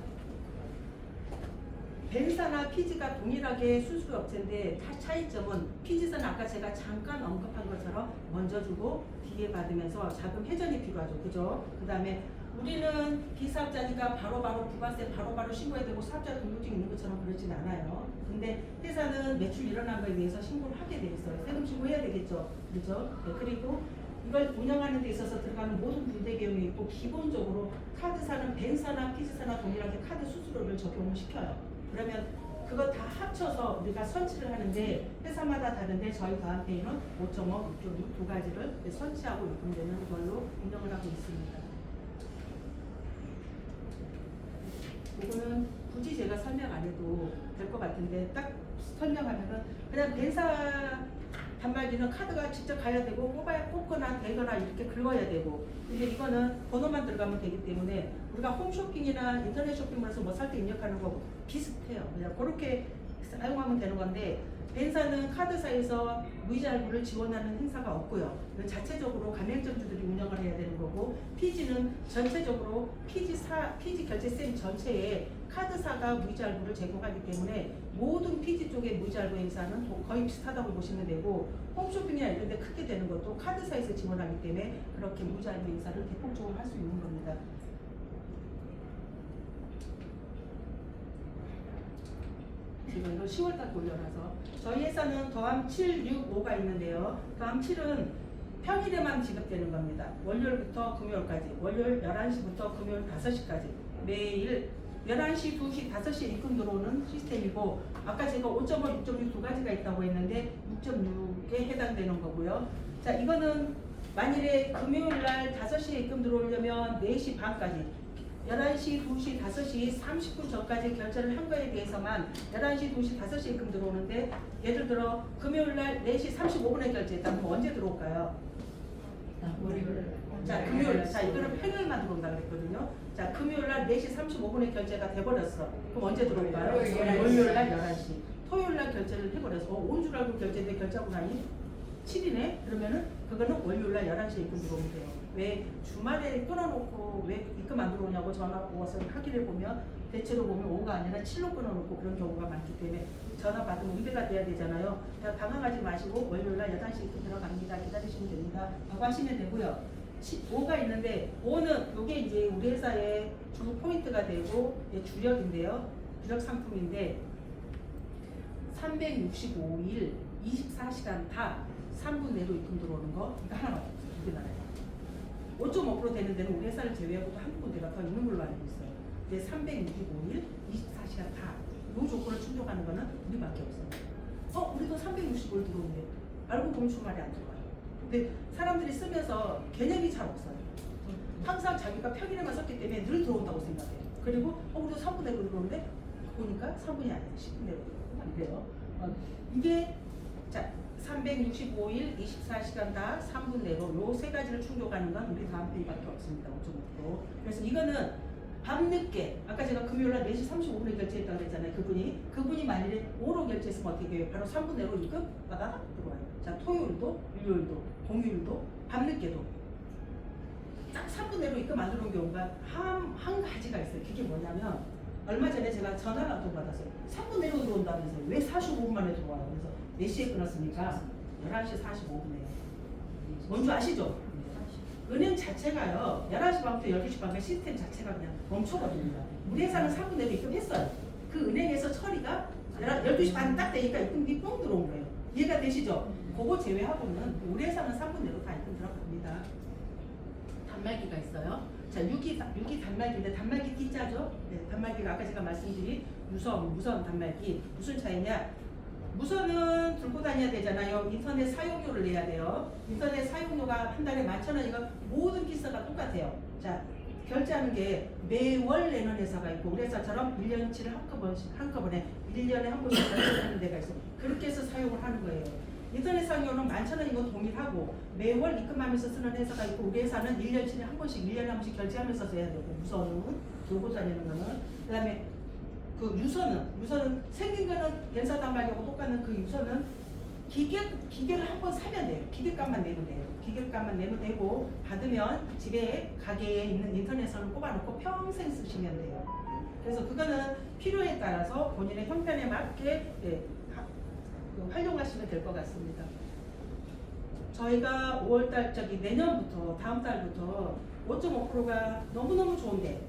[SPEAKER 1] 벤사나 피지가 동일하게 수수료업체인데 차이점은 피지사는 아까 제가 잠깐 언급한 것처럼 먼저 주고 뒤에 받으면서 자금 회전이 필요하죠. 그죠? 그 다음에 우리는 비사업자니까 바로바로 부가세 바로바로 신고해야 되고 사업자 등록증 있는 것처럼 그러진 않아요. 근데 회사는 매출 일어난 거에 대해서 신고를 하게 돼 있어요. 세금 신고해야 되겠죠. 그죠? 네, 그리고 이걸 운영하는 데 있어서 들어가는 모든 분대 비용이 있고 기본적으로 카드사는 벤사나 피지사나 동일하게 카드 수수료를 적용을 시켜요. 그러면 그거 다 합쳐서 우리가 선치를 하는데 회사마다 다른데 저희 다음페이는 5.5, 6.6 두 가지를 선치하고 입금되는 걸로 운영을 하고 있습니다. 이거는 굳이 제가 설명 안 해도 될 것 같은데 딱 설명하면은 그냥 벤사 단말기는 카드가 직접 가야 되고 꼽거나 대거나 이렇게 긁어야 되고 근데 이거는 번호만 들어가면 되기 때문에 우리가 홈쇼핑이나 인터넷 쇼핑몰에서 뭐 살 때 입력하는 거고 비슷해요. 그냥 그렇게 사용하면 되는 건데 벤사는 카드사에서 무이자 할부를 지원하는 행사가 없고요. 자체적으로 가맹점주들이 운영을 해야 되는 거고 피지는 전체적으로 피지 결제센 전체에 카드사가 무이자 할부를 제공하기 때문에 모든 피지 쪽의 무이자 할부 행사는 거의 비슷하다고 보시면 되고 홈쇼핑이나 이런 데 크게 되는 것도 카드사에서 지원하기 때문에 그렇게 무이자 할부 행사를 대폭적으로 할 수 있는 겁니다. 지금 이거 10월달 돌려놔서 저희 회사는 더함 7, 6, 5가 있는데요. 더함 7은 평일에만 지급되는 겁니다. 월요일부터 금요일까지 월요일 11시부터 금요일 5시까지 매일 11시, 2시, 5시에 입금 들어오는 시스템이고 아까 제가 5.5, 6.6 두 가지가 있다고 했는데 6.6에 해당되는 거고요. 자, 이거는 만일에 금요일날 5시에 입금 들어오려면 4시 반까지 11시, 2시, 5시 30분 전까지 결제를 한 거에 대해서만 11시, 2시, 5시에 입금 들어오는데 예를 들어 금요일날 4시 35분에 결제했다면 언제 들어올까요? 자, 금요일. 자, 이거는 평일만 들어온다 그랬거든요. 자, 금요일날 4시 35분에 결제가 돼버렸어. 그럼 언제 들어올까요? 월요일날 11시. 토요일날 결제를 해버려서 온 줄 알고 결제인데 결제하고 나니 7이네? 그러면은 그거는 월요일날 11시에 입금 들어오면 돼요. 왜 주말에 끊어놓고 왜 입금 안 들어오냐고 전화 와서 확인해 보면 대체로 보면 5가 아니라 7로 끊어놓고 그런 경우가 많기 때문에 전화 받으면 응대가 돼야 되잖아요. 그러니까 당황하지 마시고 월요일날 11시 입금 들어갑니다. 기다리시면 됩니다. 라고 하시면 되고요. 5가 있는데 5는 이게 이제 우리 회사의 주 포인트가 되고 주력인데요. 주력 상품인데 365일 24시간 다 3분 내로 입금 들어오는 거 이거 하나만 두개 나라요. 5.5% 되는 데는 우리 회사를 제외하고도 한두 군데가 더 있는 걸로 알고 있어요. 근데 365일 24시간 다 이 조건을 충족하는 거는 우리밖에 없어요. 우리도 365일 들어오는데 알고 보면 주말에 안 들어와요. 근데 사람들이 쓰면서 개념이 잘 없어요. 항상 자기가 평일에만 썼기 때문에 늘 들어온다고 생각해요. 그리고 우리도 3분 내로 들어오는데 보니까 3분이 아니라 10분 내로 안 돼요. 이게 자 365일 24시간 다 3분 내로 요 세 가지를 충족하는 건 우리 다음 페이밖에 없습니다. 5.5%. 그래서 이거는 밤늦게 아까 제가 금요일날 4시 35분에 결제했다고 그랬잖아요. 그분이 만일에 5로 결제했으면 어떻게 해요? 바로 3분 내로 입금 받아 들어와요. 자 토요일도 일요일도 공휴일도 밤늦게도 딱 3분 내로 입금 안 들어온 경우가 한 가지가 있어요. 그게 뭐냐면 얼마 전에 제가 전화를 한 통 받았어요. 3분 내로 들어온다면서요. 왜 45분 만에 들어와요? 그래서 4시에 끊었으니까 11시 45분에 뭔지 아시죠? 은행 자체가요 11시 반부터 12시 반까지 시스템 자체가 그냥 멈춰버립니다. 우리 회사는 3분 내로 입금했어요. 그 은행에서 처리가 12시 반 딱 되니까 입금이 뻥 들어온 거예요. 이해가 되시죠? 그거 제외하고는 우리 회사는 3분 내로 다 입금 들어갑니다. 단말기가 있어요. 자, 6기 단말기인데 단말기 T자죠? 네, 단말기가 아까 제가 말씀드린 무선 단말기 무슨 차이냐? 무선은 들고 다녀야 되잖아요. 인터넷 사용료를 내야 돼요. 인터넷 사용료가 한 달에 11,000원. 이거 모든 기사가 똑같아요. 자, 결제하는 게 매월 내는 회사가 있고 우리 회사처럼 1년치를 한꺼번에 1년에 한 번씩 결제하는 데가 있어요. 그렇게 해서 사용을 하는 거예요. 인터넷 사용료는 11,000원인 건 동일하고 매월 입금하면서 쓰는 회사가 있고 우리 회사는 1년치에 한 번씩 1년에 한 번씩 결제하면서 써야 되고 무선은 들고 다니는 거는 그 다음에 그 유선은 생긴 거는 연사 단말기하고 똑같은 그 유선은 기계를 한 번 사면 돼요. 기계값만 내면 돼요. 기계값만 내면 되고 받으면 집에 가게에 있는 인터넷선을 꼽아놓고 평생 쓰시면 돼요. 그래서 그거는 필요에 따라서 본인의 형편에 맞게 활용하시면 될 것 같습니다. 저희가 5월달 내년부터 다음 달부터 5.5%가 너무너무 좋은데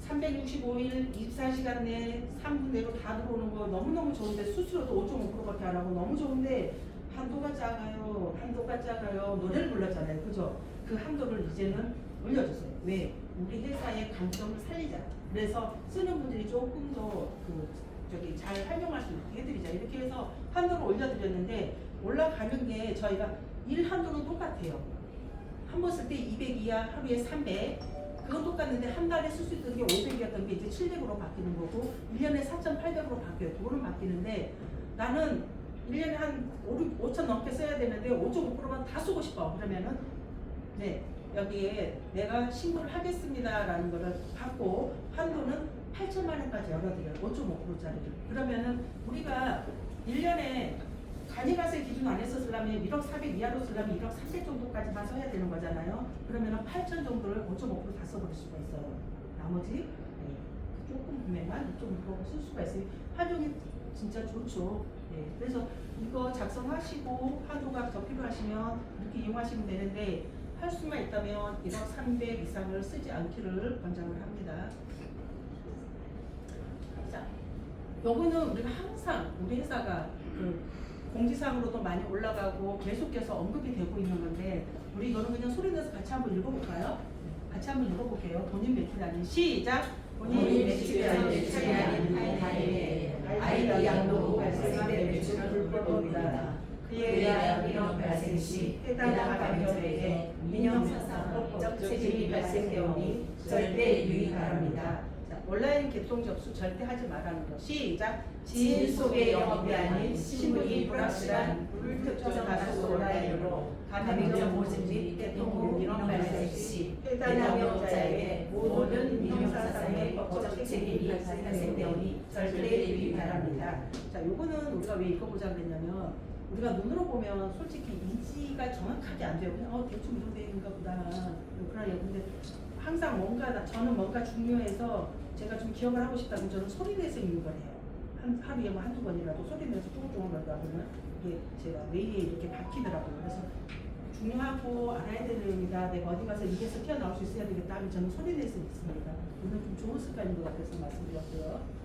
[SPEAKER 1] 365일 24시간 내에 3분 내로 다 들어오는 거 너무너무 좋은데 수수료도 5.5%밖에 안 하고 너무 좋은데 한도가 작아요. 노래를 불렀잖아요. 그죠? 그 한도를 이제는 올려주세요. 왜? 우리 회사의 강점을 살리자. 그래서 쓰는 분들이 조금 더 잘 활용할 수 있게 해드리자. 이렇게 해서 한도를 올려드렸는데 올라가는 게 저희가 일 한도는 똑같아요. 한 번 쓸 때 200이야 하루에 300. 그건 똑같은데 한 달에 쓸 수 있던 게 500이었던 게 이제 700으로 바뀌는 거고 1년에 4,800으로 바뀌어요. 그거는 바뀌는데 나는 1년에 한 5천 넘게 써야 되는데 5.5%만 다 쓰고 싶어. 그러면은 네 여기에 내가 신고를 하겠습니다라는 거를 받고 한도는 8천만 원까지 열어드려요. 5.5%짜리를. 그러면은 우리가 1년에 간이가세 기준 안에서 쓰려면 1억 400 이하로 쓰려면 1억 300 정도까지만 써야 되는 거잖아요. 그러면 8천 정도를 5.5%다 써버릴 수가 있어요. 나머지 조금 금액만 2.5% 쓸 수가 있어요. 활용이 진짜 좋죠. 그래서 이거 작성하시고 한도가 더 필요하시면 이렇게 이용하시면 되는데 할 수만 있다면 1억 300 이상을 쓰지 않기를 권장을 합니다. 자, 요거는 우리가 항상 우리 회사가 공지사항으로도 많이 올라가고 계속해서 언급이 되고 있는 건데 우리 이거는 그냥 소리 내서 같이 한번 읽어볼까요? 같이 한번 읽어볼게요. 본인 매출이 아닌 시작!
[SPEAKER 2] 본인 매출이 아닌 아이디 양도 발생한 매출을 불법입니다. 그에 대한 민원 발생 시 해당 가맹점에게 민영사상 법적 책임이 발생되오니 절대 유의 바랍니다.
[SPEAKER 1] 온라인 개통 접수 절대 하지 말라는 거. 시작!
[SPEAKER 2] 지인 속의 영업이 아닌 신분이 불확실한 불특정 다수 온라인으로 가맹점 모집 및 개통 후 민원 발생 시 해당 영업자에게 모든 민영사상의 법적 책임이 발생되오니 절대 유의 바랍니다.
[SPEAKER 1] 자, 요거는 우리가 왜 읽어보자 그랬냐면 우리가 눈으로 보면 솔직히 인지가 정확하게 안 돼요. 그냥 대충 이런 데인가 보다. 그러요. 근데 항상 저는 뭔가 중요해서 제가 좀 기억을 하고 싶다면 저는 소리 내서 입력을 해요. 하루에 뭐 한두 번이라도 소리 내서 쫑쫑을 하면 이게 제가 뇌에 이렇게 박히더라고요. 그래서 중요하고 알아야 되는 의미다. 내가 어디 가서 입에서 튀어나올 수 있어야 되겠다 하면 저는 소리 내서 있습니다. 이건 좀 좋은 습관인 것 같아서 말씀드렸고요.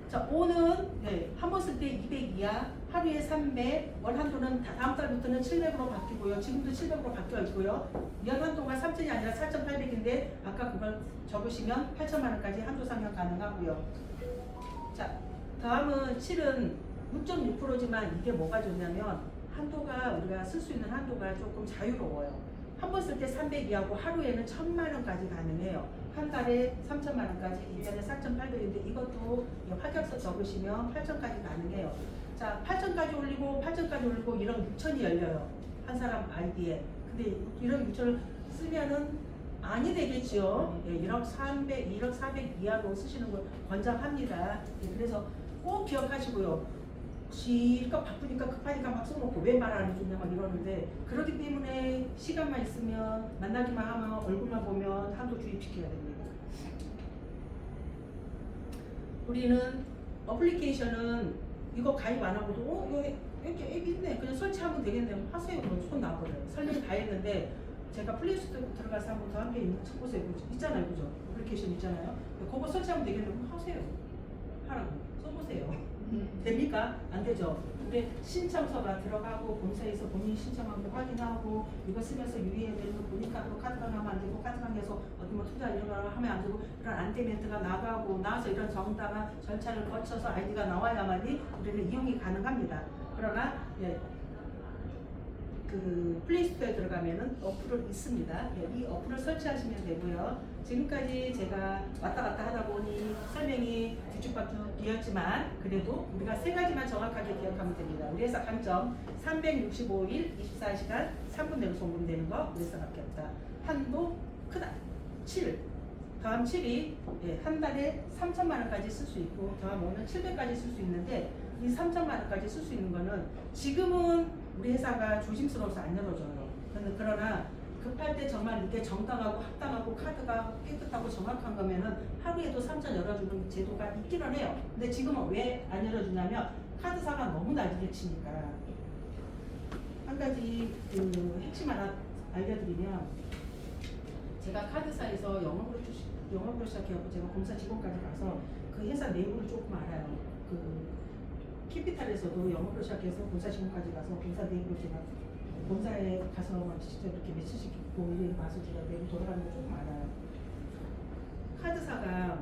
[SPEAKER 1] 자, 5는 한 번 쓸 때 200 이하, 하루에 300, 월 한도는 다음 달부터는 700으로 바뀌고요. 지금도 700으로 바뀌어 있고요. 연 한도가 3,000이 아니라 4,800인데 아까 그걸 적으시면 8천만 원까지 한도 상향 가능하고요. 자, 다음은 7은 6.6%지만 이게 뭐가 좋냐면 한도가 우리가 쓸 수 있는 한도가 조금 자유로워요. 한 번 쓸 때 300 이하고 하루에는 1,000만 원까지 가능해요. 한 달에 3천만 원까지, 1년에 4,800인데 이것도 확약서 적으시면 8천까지 가능해요. 자, 8천까지 올리고 8천까지 올리고 1억 6천이 열려요. 한 사람 아이디에. 근데 1억 6천을 쓰면은 많이 되겠죠. 1억 300, 1억 400 이하로 쓰시는 걸 권장합니다. 그래서 꼭 기억하시고요. 지가 바쁘니까 급하니까 막 써놓고 왜 말 안 해주냐 막 이러는데, 그렇기 때문에 시간만 있으면 만나기만 하면 얼굴만 보면 한도 주입시켜야 됩니다. 우리는 어플리케이션은 이거 가입 안 하고도 이렇게 앱이 있네 그냥 설치하면 되겠네 하세요. 그럼 손 놔버려요. 설명 다 했는데 제가 플레이스토어에 들어가서 한번 더 한 게 쳐보세요. 있잖아요, 그죠? 어플리케이션 있잖아요. 그거 설치하면 되겠네. 그럼 하세요. 하라고 써보세요. 됩니까? 안 되죠. 근데 신청서가 들어가고 본사에서 본인 신청한 거 확인하고 이거 쓰면서 유의해야 되는 거 보니까 또 카드가 나면 안 되고, 카드방에서 어디 뭐 투자 이런 거 하면 안 되고, 이런 안티멘트가 나와서 이런 정당한 절차를 거쳐서 아이디가 나와야만이 우리는 이용이 가능합니다. 그러나 그 플레이스토어에 들어가면은 어플은 있습니다. 이 어플을 설치하시면 되고요. 지금까지 제가 왔다 갔다 하다 보니 설명이 뒤죽박죽이었지만 그래도 우리가 세 가지만 정확하게 기억하면 됩니다. 우리 회사 강점 365일 24시간 3분 내로 송금되는 거 우리 회사밖에 없다. 한도 크다. 7. 다음 7이 한 달에 3천만 원까지 쓸 수 있고, 다음 5는 700까지 쓸 수 있는데, 이 3천만 원까지 쓸 수 있는 거는 지금은 우리 회사가 조심스러워서 안 열어줘요. 그러나 급할 때 정말 이게 정당하고 합당하고 카드가 깨끗하고 정확한 거면은 하루에도 3천 열어주는 제도가 있기는 해요. 근데 지금은 왜 안 열어주냐면 카드사가 너무 날개를 치니까. 한 가지 핵심 하나 알려드리면, 제가 카드사에서 영업으로 시작해서 제가 본사 직원까지 가서 그 회사 내부를 조금 알아요. 그 캐피탈에서도 영업으로 시작해서 본사 직원까지 가서 본사 내부를 제가 본사에 가서 직접 이렇게 며칠씩 있고 이래 봐서 제가 내부 돌아가는 거 조금 알아요. 카드사가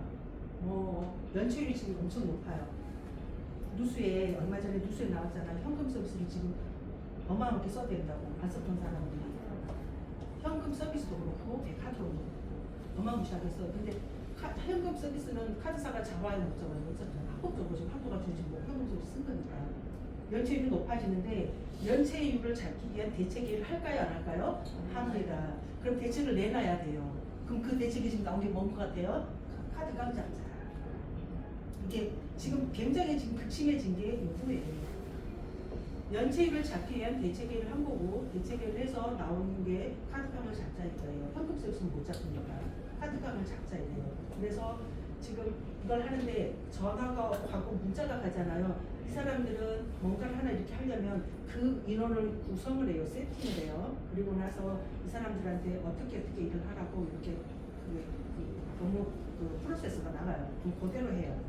[SPEAKER 1] 연체율이 지금 엄청 높아요. 뉴스에 얼마 전에 뉴스에 나왔잖아요. 현금 서비스를 지금 어마어마하게 써야 된다고, 안 썼던 사람들이. 현금 서비스도 그렇고 카드로 어마무시하게 써요. 근데 현금 서비스는 카드사가 잡아야 목적은 합법적으로 지금 한도가 주지 뭐 현금 서비스 쓴 거니까 연체율이 높아지는데, 연체율을 잡기 위한 대책을 할까요, 안 할까요? 합니다. 그럼 대책을 내놔야 돼요. 그럼 그 대책이 지금 나온 게 뭔 것 같아요? 카드 깡장자. 이게 지금 굉장히 지금 극심해진 게 이거예요. 연체율을 잡기 위한 대책을 한 거고, 대책을 해서 나오는 게 카드깡을 잡자일 거예요. 현금 서비스는 못 잡으니까 카드깡을 잡자일 거예요. 그래서 지금 이걸 하는데 전화가 가고 문자가 가잖아요. 이 사람들은 뭔가를 하나 이렇게 하려면 그 인원을 구성을 해요. 세팅을 해요. 그리고 나서 이 사람들한테 어떻게 일을 하라고 이렇게 너무 프로세스가 나가요. 그럼 그대로 해요.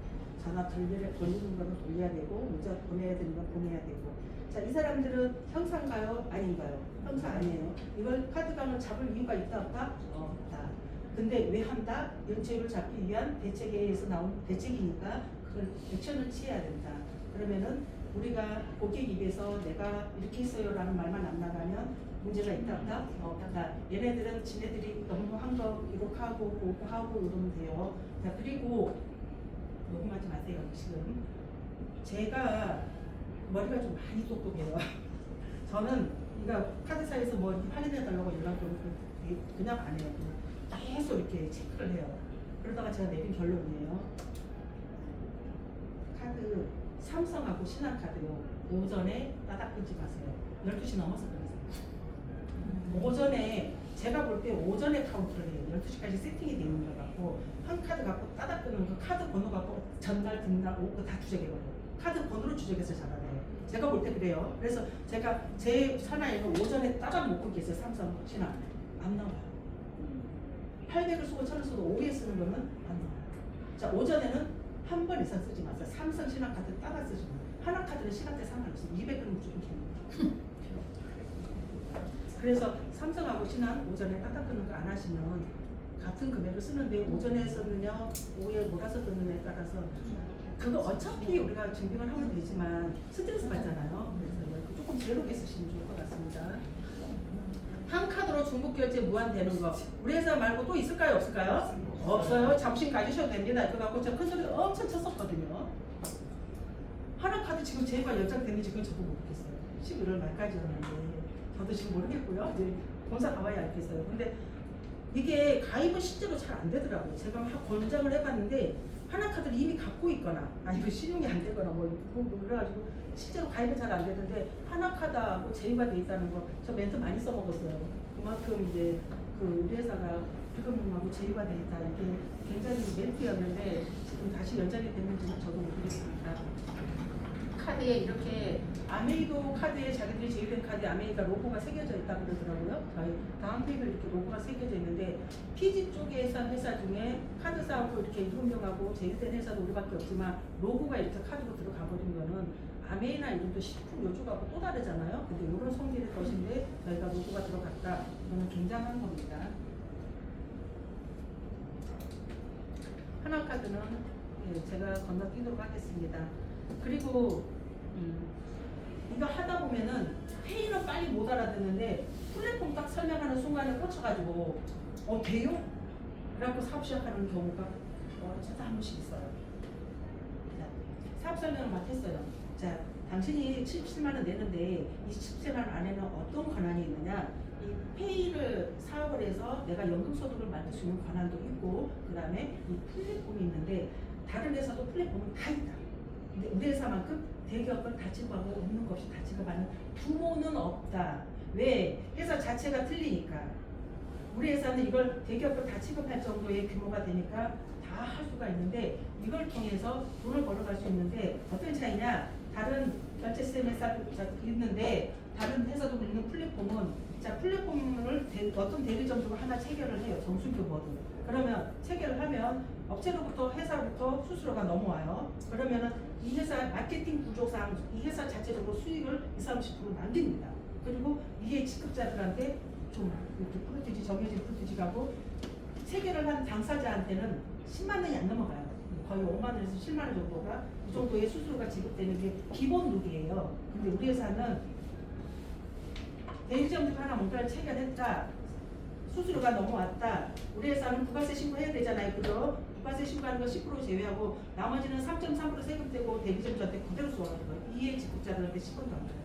[SPEAKER 1] 전화 돌리는 거는 돌려야 되고, 문자 보내야 되는 건 보내야 되고. 자, 이 사람들은 형사인가요? 아닌가요? 형사 아니에요. 이걸 카드깡을 잡을 이유가 있다 없다? 없다. 근데 왜 한다? 연체율을 잡기 위한 대책에 의해서 나온 대책이니까 그걸 액션을 취해야 된다. 그러면은 우리가 고객 입에서 내가 이렇게 했어요 라는 말만 안 나가면 문제가 있다 없다? 없다. 얘네들은 지네들이 너무 한 거 기록하고 보고하고 이러면 돼요. 자, 그리고 녹음하지 마세요. 지금 제가 머리가 좀 많이 똑똑해요. 저는 그러니까 카드사에서 뭐 확인해달라고 연락을 그냥 안 해요. 계속 이렇게 체크를 해요. 그러다가 제가 내린 결론이에요. 카드 삼성하고 신한카드요. 오전에 따닥 끊지 마세요. 12시 넘어서 끊으세요. 오전에 제가 볼 때 오전에 카운트를 해요. 12시까지 세팅이 되어 있는 거 갖고 한 카드 갖고 따닥 끊는 거 카드 번호 갖고 전날 뒷날 오고 다 추적해버려요. 카드 번호를 추적해서 잡아내요. 제가 볼 때 그래요. 그래서 제가 제 사나이는 오전에 따닥 못 끊기 있어요. 삼성 신화 안 나와요. 800을 쓰고 1000을 써도 오후에 쓰는 거는 안 나와요. 자, 오전에는 한 번 이상 쓰지 마세요. 삼성 신화 카드 따라 쓰지 마세요. 하나 카드는 시간대 상관없어요. 200은 무조건 줍니다. 그래서 삼성하고 신한 오전에 따닥 끊는 거 안 하시면 같은 금액을 쓰는데 오전에 썼느냐 오후에 몰아서 듣느냐에 따라서 그거 어차피 우리가 증빙을 하면 되지만 스트레스 받잖아요. 그래서 조금 제로게 쓰시면 좋을 것 같습니다. 한 카드로 중복 결제 무한 되는 거 우리 회사 말고 또 있을까요? 없을까요? 없어요. 잠시 가지셔도 됩니다. 이거 갖고 제가 큰 소리 엄청 쳤었거든요. 하나 카드 지금 제가 연장되는지 지금 저도 모르겠어요. 11월 말까지였는데 저도 지금 모르겠고요. 이제 본사 가봐야 알겠어요. 근데 이게 가입은 실제로 잘 안 되더라고요. 제가 막 권장을 해봤는데 하나 카드를 이미 갖고 있거나 아니면 신용이 안 되거나 뭐 그래가지고 실제로 가입은 잘 안 되는데 하나 카드하고 제휴가 돼 있다는 거 저 멘트 많이 써먹었어요. 그만큼 이제 그 우리 회사가 비금융하고 제휴가 돼 있다 이게 굉장히 멘트였는데 지금 다시 연장이 됐는지는 저도 모르겠습니다. 카드에 이렇게 아메이도 카드에 자기들이 제휴된 카드에 아메이가 로고가 새겨져 있다고 그러더라고요. 저희 다음 페이지에 이렇게 로고가 새겨져 있는데 PG 쪽에서 회사 중에 카드사하고 이렇게 이분명하고 제휴된 회사도 우리밖에 없지만 로고가 이렇게 카드로 들어가 버린 거는 아메이나 이름도 식품 요쪽하고 또 다르잖아요. 근데 이런 성질의 것인데 저희가 로고가 들어갔다. 이거는 굉장한 겁니다. 하나카드는 제가 건너뛰도록 하겠습니다. 그리고 이거 하다 보면은 회의는 빨리 못 알아듣는데 플랫폼 딱 설명하는 순간에 꽂혀가지고 돼요? 그래갖고 사업 시작하는 경우가 진짜 한 번씩 있어요. 자, 사업 설명을 막 했어요. 자, 당신이 77만 원 내는데 이 77만 원 안에는 어떤 권한이 있느냐? 이 페이를 사업을 해서 내가 연금소득을 만들 수 있는 권한도 있고 그 다음에 이 플랫폼이 있는데 다른 회사도 플랫폼은 다 있다. 근데 우리 회사만큼 대기업은 다 취급하고 없는 것 없이 다 취급하는 부모는 없다. 왜? 회사 자체가 틀리니까. 우리 회사는 이걸 대기업을 다 취급할 정도의 규모가 되니까 다 할 수가 있는데 이걸 통해서 돈을 벌어갈 수 있는데 어떤 차이냐? 다른 결제 시스템 회사도 있는데 다른 회사도 있는 플랫폼은 자 플랫폼을 어떤 대리점주가 하나 체결을 해요. 정수교 모두. 그러면 체결을 하면 업체로부터 회사로부터 수수료가 넘어와요. 그러면은 이 회사 마케팅 구조상 이 회사 자체적으로 수익을 20-30% 남깁니다. 그리고 이게 직급자들한테 좀 이렇게 프로티지 정해진 프로티지가고 체결을 한 당사자한테는 10만 원이 안 넘어가요. 거의 5만 원에서 7만 원 정도가 이 정도의 수수료가 지급되는 게 기본 룰이에요. 근데 우리 회사는 대리점주가 하나 뭔가를 체결했다. 수수료가 넘어왔다. 우리 회사는 부가세 신고해야 되잖아요. 그죠? 부가세 신고하는 거 10% 제외하고 나머지는 3.3% 세금 떼고 대리점주한테 그대로 쏘아가는 거예요. 이해 직급자들한테 10%도 안 줘요.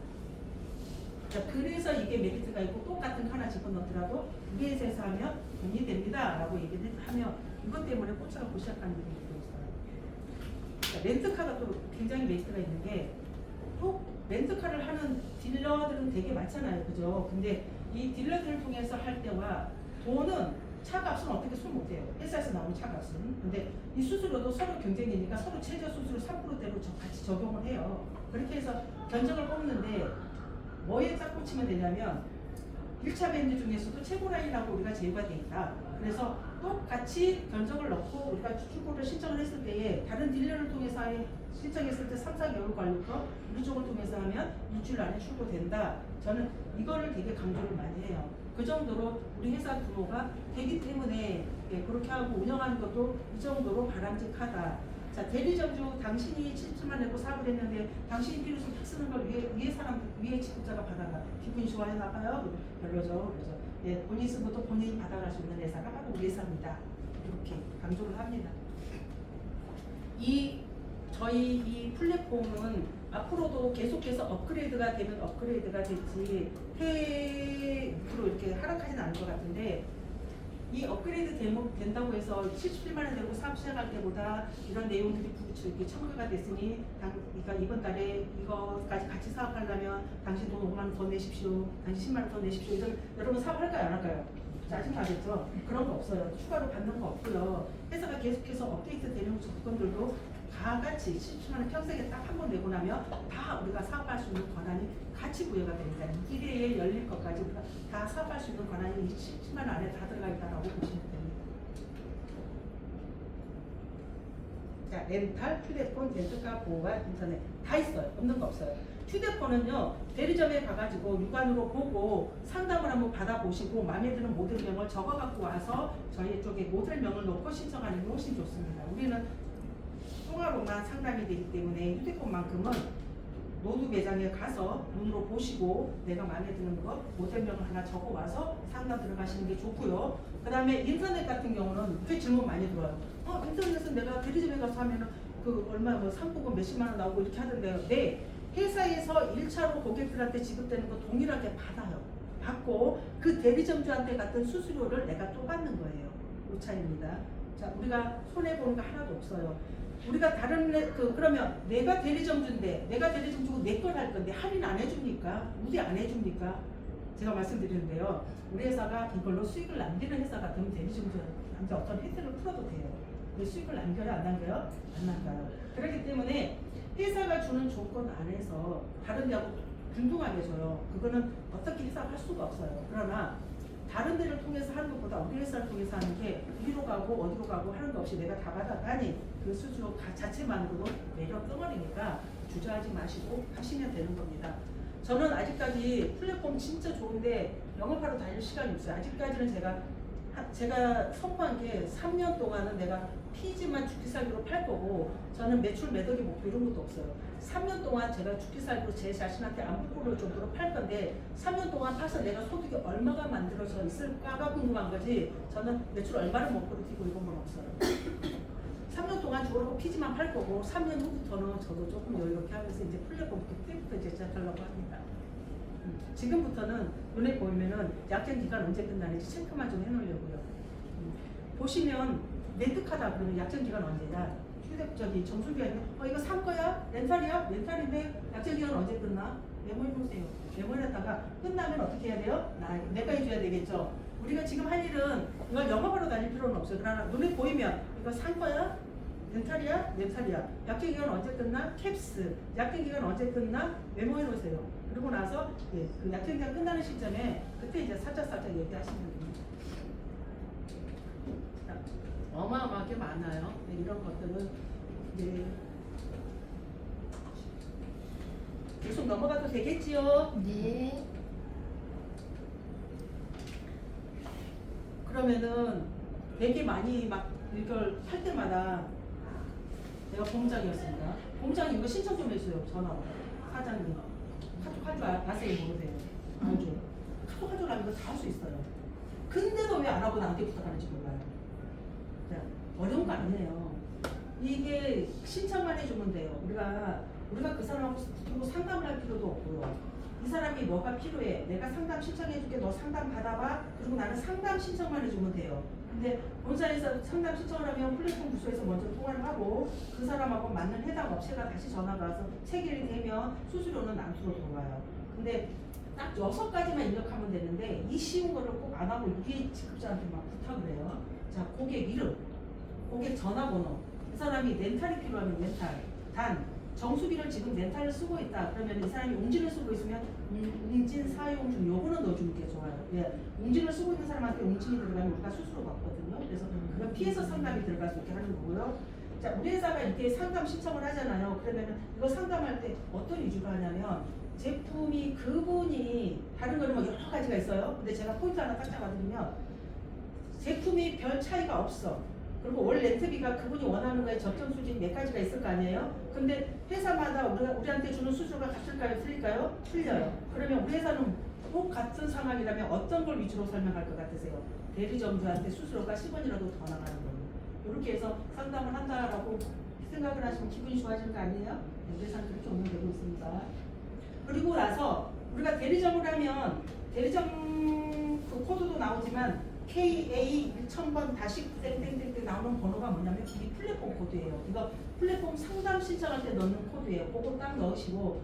[SPEAKER 1] 자, 그래서 이게 메리트가 있고 똑같은 하나 집어넣더라도 우리 회사에서 하면 돈이 됩니다. 라고 얘기를 하면 이것 때문에 꽂혀갖고 시작하는 분들도 있어요. 자, 렌트카가 또 굉장히 메리트가 있는 게 또 렌트카를 하는 딜러들은 되게 많잖아요. 그죠? 근데 이 딜러들을 통해서 할 때와 돈은 차값은 어떻게 손 못해요. 회사에서 나오는 차값은. 근데 이 수수료도 서로 경쟁이니까 서로 최저 수수료 3%대로 같이 적용을 해요. 그렇게 해서 견적을 뽑는데 뭐에 딱 꽂히면 되냐면 1차 밴드 중에서도 최고 라인이라고 우리가 제휴가 돼 있다. 그래서 똑같이 견적을 넣고 우리가 출고를 신청을 했을 때에 다른 딜러를 통해서 신청했을 때 3-4개월 걸려서 우리 쪽을 통해서 하면 일주일 안에 출고된다. 저는 이거를 되게 강조를 많이 해요. 그 정도로 우리 회사 규모가 되기 때문에 그렇게 하고 운영하는 것도 이 정도로 바람직하다. 자, 대리점주 당신이 7천만 내고 사업을 했는데 당신이 비로소 탁 쓰는 걸 위에 직급자가 받아가 기분이 좋아했나 봐요. 별로죠. 그래서 본인 쓰고 또 본인이 받아갈 수 있는 회사가 바로 우리 회사입니다. 이렇게 강조를 합니다. 저희 이 플랫폼은 앞으로도 계속해서 업그레이드가 되면 업그레이드가 될지 폐로 이렇게 하락하지는 않을 것 같은데 이 업그레이드 된다고 해서 77만 원 내고 사업 시작할 때보다 이런 내용들이 첨가가 됐으니 그러니까 이번 달에 이거까지 같이 사업하려면 당신 돈 5만 원 더 내십시오. 당신 10만 원 더 내십시오. 이런 여러분 사업할까요? 안 할까요? 짜증나겠죠? 그런 거 없어요. 추가로 받는 거 없고요. 회사가 계속해서 업데이트 되는 조건들도 다 같이 77만 원 평생에 딱 한 번 내고 나면 다 우리가 사업할 수 있는 권한이 같이 부여가 됩니다. 1회에 열릴 것까지 우리가 다 사업할 수 있는 권한이 77만 원 안에 다 들어가 있다고 보시면 됩니다. 자, 렌탈, 휴대폰, 렌트카, 보호와 인터넷 다 있어요. 없는 거 없어요. 휴대폰은요, 대리점에 가가지고 육안으로 보고 상담을 한번 받아보시고 마음에 드는 모델명을 적어갖고 와서 저희 쪽에 모델명을 놓고 신청하는 게 훨씬 좋습니다. 우리는 통화로만 상담이 되기 때문에 휴대폰만큼은 노두 매장에 가서 눈으로 보시고 내가 마음에 드는 거 모델명을 하나 적어와서 상담 들어가시는 게 좋고요. 그 다음에 인터넷 같은 경우는 꽤 질문 많이 들어요. 인터넷은 내가 대리점에 가서 하면은 그 얼마 뭐 상품권 몇십만 원 나오고 이렇게 하던데요. 네, 회사에서 1차로 고객들한테 지급되는 거 동일하게 받아요. 받고 그 대리점주한테 같은 수수료를 내가 또 받는 거예요. 이 차이입니다. 자, 우리가 손해 보는 거 하나도 없어요. 우리가 다른 그러면 내가 대리점주인데 내가 대리점주고 내 걸 할 건데 할인 안 해줍니까? 우리 안 해줍니까? 제가 말씀드리는데요. 우리 회사가 이걸로 수익을 남기는 회사 같으면 대리점주한테 어떤 혜택을 풀어도 돼요. 근데 수익을 남겨요? 안 남겨요? 안 남겨요. 그렇기 때문에 회사가 주는 조건 안에서 다른 데하고 균등하게 줘요. 그거는 어떻게 해석할 수가 없어요. 그러나 다른 데를 통해서 하는 것보다 우리 회사를 통해서 하는 게 어디로 가고 어디로 가고 하는 거 없이 내가 다 받아가니 그 수수료 자체만으로도 매력 덩어리니까 주저하지 마시고 하시면 되는 겁니다. 저는 아직까지 플랫폼 진짜 좋은데 영업하러 다닐 시간이 없어요. 아직까지는 제가 선포한 게 3년 동안은 내가 피지만 죽기살기로 팔 거고 저는 매출 매덕이 목표 이런 것도 없어요. 3년 동안 제가 죽기살기로 제 자신한테 안 부끄러울 정도로 팔 건데 3년 동안 파서 내가 소득이 얼마가 만들어져 있을까가 궁금한 거지 저는 매출 얼마를 목표로 띄고 이런 건 없어요. 3년 동안 주로 피지만 팔 거고 3년 후부터는 저도 조금 여유롭게 하면서 이제 플랫폼 그때부터 이제 시작하려고 합니다. 지금부터는 눈에 보이면은 약정 기간 언제 끝나는지 체크만 좀 해놓으려고요. 보시면 렌트카다 그러면 약정 기간 언제야? 정수기가 이거 산 거야? 렌탈이야? 렌탈인데 약정 기간 언제 끝나? 메모해 보세요. 메모해놨다가 끝나면 어떻게 해야 돼요? 내가 해줘야 되겠죠. 우리가 지금 할 일은 이걸 영업하러 다닐 필요는 없어요. 그러나 눈에 보이면 이거 산 거야? 렌탈이야? 렌탈이야. 약정 기간 언제 끝나? 캡스. 약정 기간 언제 끝나? 메모해 놓으세요. 그리고 나서 그 약정 기간 끝나는 시점에 그때 이제 살짝 얘기하시면 됩니다. 어마어마하게 많아요. 네, 이런 것들은 이제 계속 넘어가도 되겠지요?
[SPEAKER 2] 네.
[SPEAKER 1] 그러면은 되게 많이 막 이걸 할 때마다 내가 본부장이었습니다. 본부장님 이거 신청 좀 해주세요. 전화 사장님 카톡 할 줄 아세요? 모르세요? 알죠? 카톡 할 줄 알면 이거 다 할 수 있어요. 근데도 왜 안 하고 나한테 부탁하는지 몰라요. 자, 어려운 거 아니에요. 이게 신청만 해주면 돼요. 우리가 그 사람하고 붙고 상담을 할 필요도 없고요. 이 사람이 뭐가 필요해? 내가 상담 신청해줄게. 너 상담 받아봐. 그리고 나는 상담 신청만 해주면 돼요. 근데 본사에서 상담 신청을 하면 플랫폼 부서에서 먼저 통화를 하고 그 사람하고 맞는 해당 업체가 다시 전화가 와서 체결이 되면 수수료는 남수로 들어와요. 근데 딱 6가지만 입력하면 되는데 이 쉬운 거를 꼭 안 하고 위에 직급자한테 막 부탁을 해요. 자, 고객 이름, 고객 전화번호, 그 사람이 렌탈이 필요하면 렌탈, 단 정수기를 지금 렌탈을 쓰고 있다. 그러면 이 사람이 웅진을 쓰고 있으면 웅진 사용 중 요거는 넣어주는 게 좋아요. 예, 웅진을 쓰고 있는 사람한테 웅진이 들어가면 우리가 수수료 받거든요. 그래서 그건 피해서 상담이 들어갈 수 있게 하는 거고요. 자, 우리 회사가 이렇게 상담 신청을 하잖아요. 그러면 이거 상담할 때 어떤 위주로 하냐면 제품이 그분이 다른 거는 뭐 여러 가지가 있어요. 근데 제가 포인트 하나 딱 잡아드리면 제품이 별 차이가 없어. 그리고 월 렌트비가 그분이 원하는 거에 적정 수준이 몇 가지가 있을 거 아니에요? 근데 회사마다 우리한테 주는 수수료가 같을까요? 틀릴까요? 틀려요. 그러면 우리 회사는 꼭 같은 상황이라면 어떤 걸 위주로 설명할 것 같으세요? 대리점주한테 수수료가 10원이라도 더 나가는 거예요. 이렇게 해서 상담을 한다라고 생각을 하시면 기분이 좋아지는 거 아니에요? 우리 회사는 그렇게 운영되고 있습니다. 그리고 나서 우리가 대리점을 하면 대리점 그 코드도 나오지만 KA 1000번 다시 땡땡땡땡 나오는 번호가 뭐냐면 이게 플랫폼 코드예요. 이거 플랫폼 상담 신청할 때 넣는 코드예요. 그거 딱 넣으시고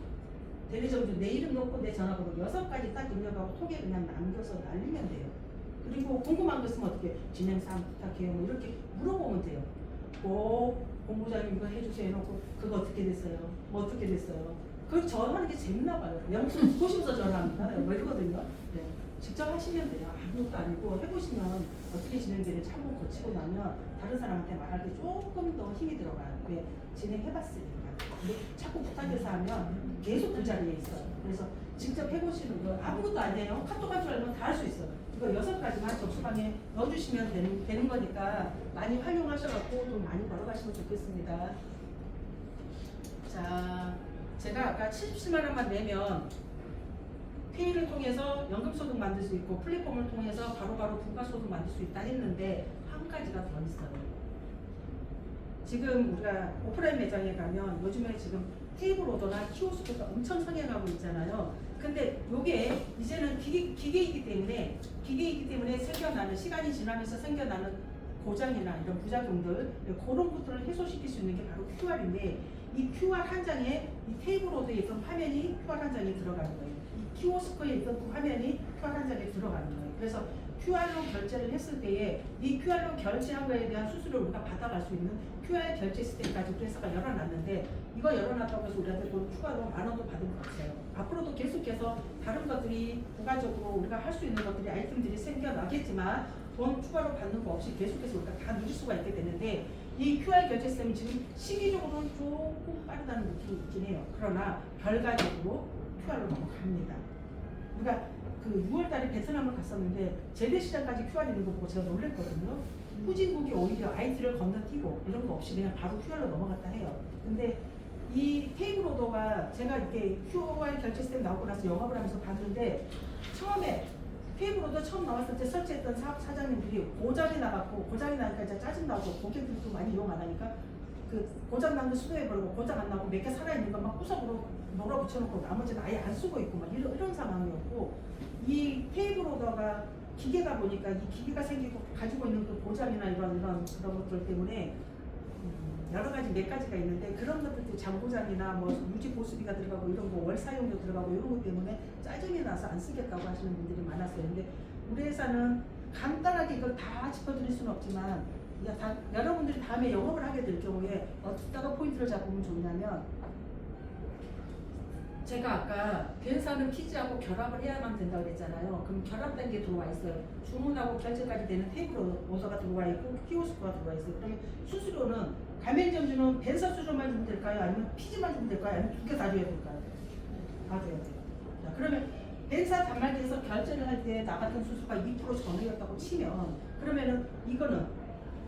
[SPEAKER 1] 대리점주 내 이름 넣고 내 전화번호 6가지 딱 입력하고 톡에 그냥 남겨서 날리면 돼요. 그리고 궁금한 거 있으면 어떻게 진행사항 부탁해요. 뭐 이렇게 물어보면 돼요. 꼭 본부장님 이거 해주세요 해놓고 그거 어떻게 됐어요? 뭐 어떻게 됐어요? 그 전화하는 게 재밌나 봐요. 영수 보시면서 전화합니다. 뭐 이러거든요. 네. 직접 하시면 돼요. 아무것도 아니고 해보시면 어떻게 진행되는지 한번 거치고 나면 다른 사람한테 말할 때 조금 더 힘이 들어가요. 왜? 진행해봤으니까. 근데 자꾸 부탁해서 하면 계속 그 자리에 있어요. 그래서 직접 해보시는 거 아무것도 아니에요. 카톡 할 줄 알면 다 할 수 있어요. 이거 6가지만 접수방에 넣어주시면 되는 거니까 많이 활용하셔갖고 좀 많이 벌어가시면 좋겠습니다. 자, 제가 아까 77만 원만 내면 페이를 통해서 연금소득 만들 수 있고 플랫폼을 통해서 바로바로 부가소득 만들 수 있다 했는데 한 가지가 더 있어요. 지금 우리가 오프라인 매장에 가면 요즘에 지금 테이블 오더나 키오스크가 엄청 성행하고 있잖아요. 근데 요게 이제는 기계이기 때문에 생겨나는 시간이 지나면서 생겨나는 고장이나 이런 부작용들 그런 것들을 해소시킬 수 있는 게 바로 QR인데 이 QR 한 장에 이 테이블 오더에 있던 화면이 QR 한 장에 들어가는 거예요. 이 키오스크에 있던 그 화면이 QR 한 장에 들어가는 거예요. 그래서 QR로 결제를 했을 때에 이 QR로 결제한 거에 대한 수수료를 우리가 받아갈 수 있는 QR 결제 시스템까지 회사가 열어놨는데 이거 열어놨다고 해서 우리한테 돈 추가로 10,000원도 받은 거 없어요. 앞으로도 계속해서 다른 것들이 부가적으로 우리가 할 수 있는 것들이 아이템들이 생겨나겠지만 돈 추가로 받는 거 없이 계속해서 우리가 다 누릴 수가 있게 되는데 이 QR 결제 시스템이 지금 시기적으로는 조금 빠르다는 느낌이 있긴 해요. 그러나 결과적으로 QR로 넘어갑니다. 우리가 그 6월달에 베트남을 갔었는데 재래시장까지 QR 있는 거 보고 제가 놀랬거든요. 후진국이 오히려 IT를 건너뛰고 이런 거 없이 그냥 바로 QR로 넘어갔다 해요. 근데 이 테이블 오더가 제가 이렇게 QR 결제 시스템 나오고 나서 영업을 하면서 봤는데 처음에 테이블 오더 처음 나왔을 때 설치했던 사장님들이 고장이 나갖고 고장이 나니까 이제 짜증나고 고객들도 많이 이용 안 하니까 그 고장 난 거 수도해버리고 고장 안 나고 몇 개 살아있는 거 막 구석으로 놀아붙여놓고 나머지는 아예 안 쓰고 있고 막 이런 상황이었고 이 테이블 오더가 기계가 보니까 이 기계가 생기고 가지고 있는 그 고장이나 이런 그런 것들 때문에 여러 가지 몇 가지가 있는데 그런 것들도 장고장이나 뭐 유지 보수비가 들어가고 이런 거 월 사용료 들어가고 이런 것 때문에 짜증이 나서 안 쓰겠다고 하시는 분들이 많았어요. 근데 우리 회사는 간단하게 이걸 다 짚어드릴 수는 없지만 여러분들이 다음에 영업을 하게 될 경우에 어디다가 포인트를 잡으면 좋냐면 제가 아까 벤사는 피지하고 결합을 해야만 된다고 그랬잖아요. 그럼 결합된 게 들어와 있어요. 주문하고 결제까지 되는 테이블 오더가 들어와 있고 키오스크가 들어와 있어요. 그러면 수수료는 가맹점주는 벤사 수수료만 주면 될까요? 아니면 피지만 주면 될까요? 아니면 두 개 다 줘야 될까요? 다 줘야 돼요. 자, 그러면 벤사 단말기에서 결제를 할 때 나 같은 수수가 2% 전후였다고 치면 그러면은 이거는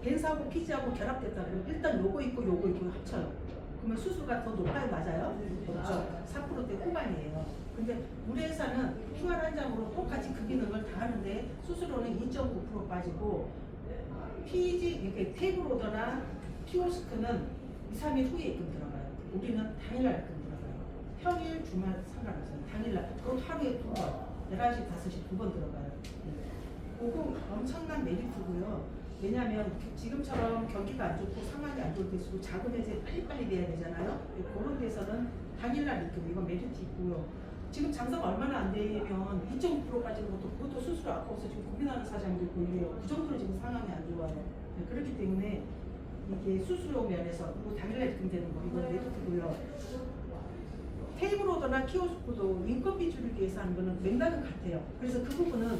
[SPEAKER 1] 벤사하고 피지하고 결합됐다 그러면 일단 요거 있고 합쳐요. 그러면 수수가 더 높아요? 맞아요? 그렇죠. 4%대 후반이에요. 근데 우리 회사는 QR 한 장으로 똑같이 그 기능을 다 하는데 수수료는 2.9% 빠지고 PG, 이렇게 테이블 오더나 키오스크는 2, 3일 후에 입금 들어가요. 우리는 당일날 입금 들어가요. 평일, 주말 상관없어요. 당일날. 그럼 하루에 2번, 11시, 5시 2번 들어가요. 그거 엄청난 메리트고요. 왜냐하면 지금처럼 경기가 안 좋고 상황이 안 좋을 때일수록 자금 해제 빨리빨리 돼야 되잖아요. 그런 데서는 당일날 입금 이건 메리트 있고요. 지금 장사가 얼마나 안 되면 2.9% 빠지는 것도 그것도 수수료 아까워서 지금 고민하는 사장도 있고 이래요. 그 정도로 지금 상황이 안 좋아요. 그렇기 때문에 이게 수수료 면에서 그리고 당일날 입금되는 거 이건 메리트고요. 테이블 오더나 키오스크도 인건비 줄이기 위해서 하는 거는 맥락은 같아요. 그래서 그 부분은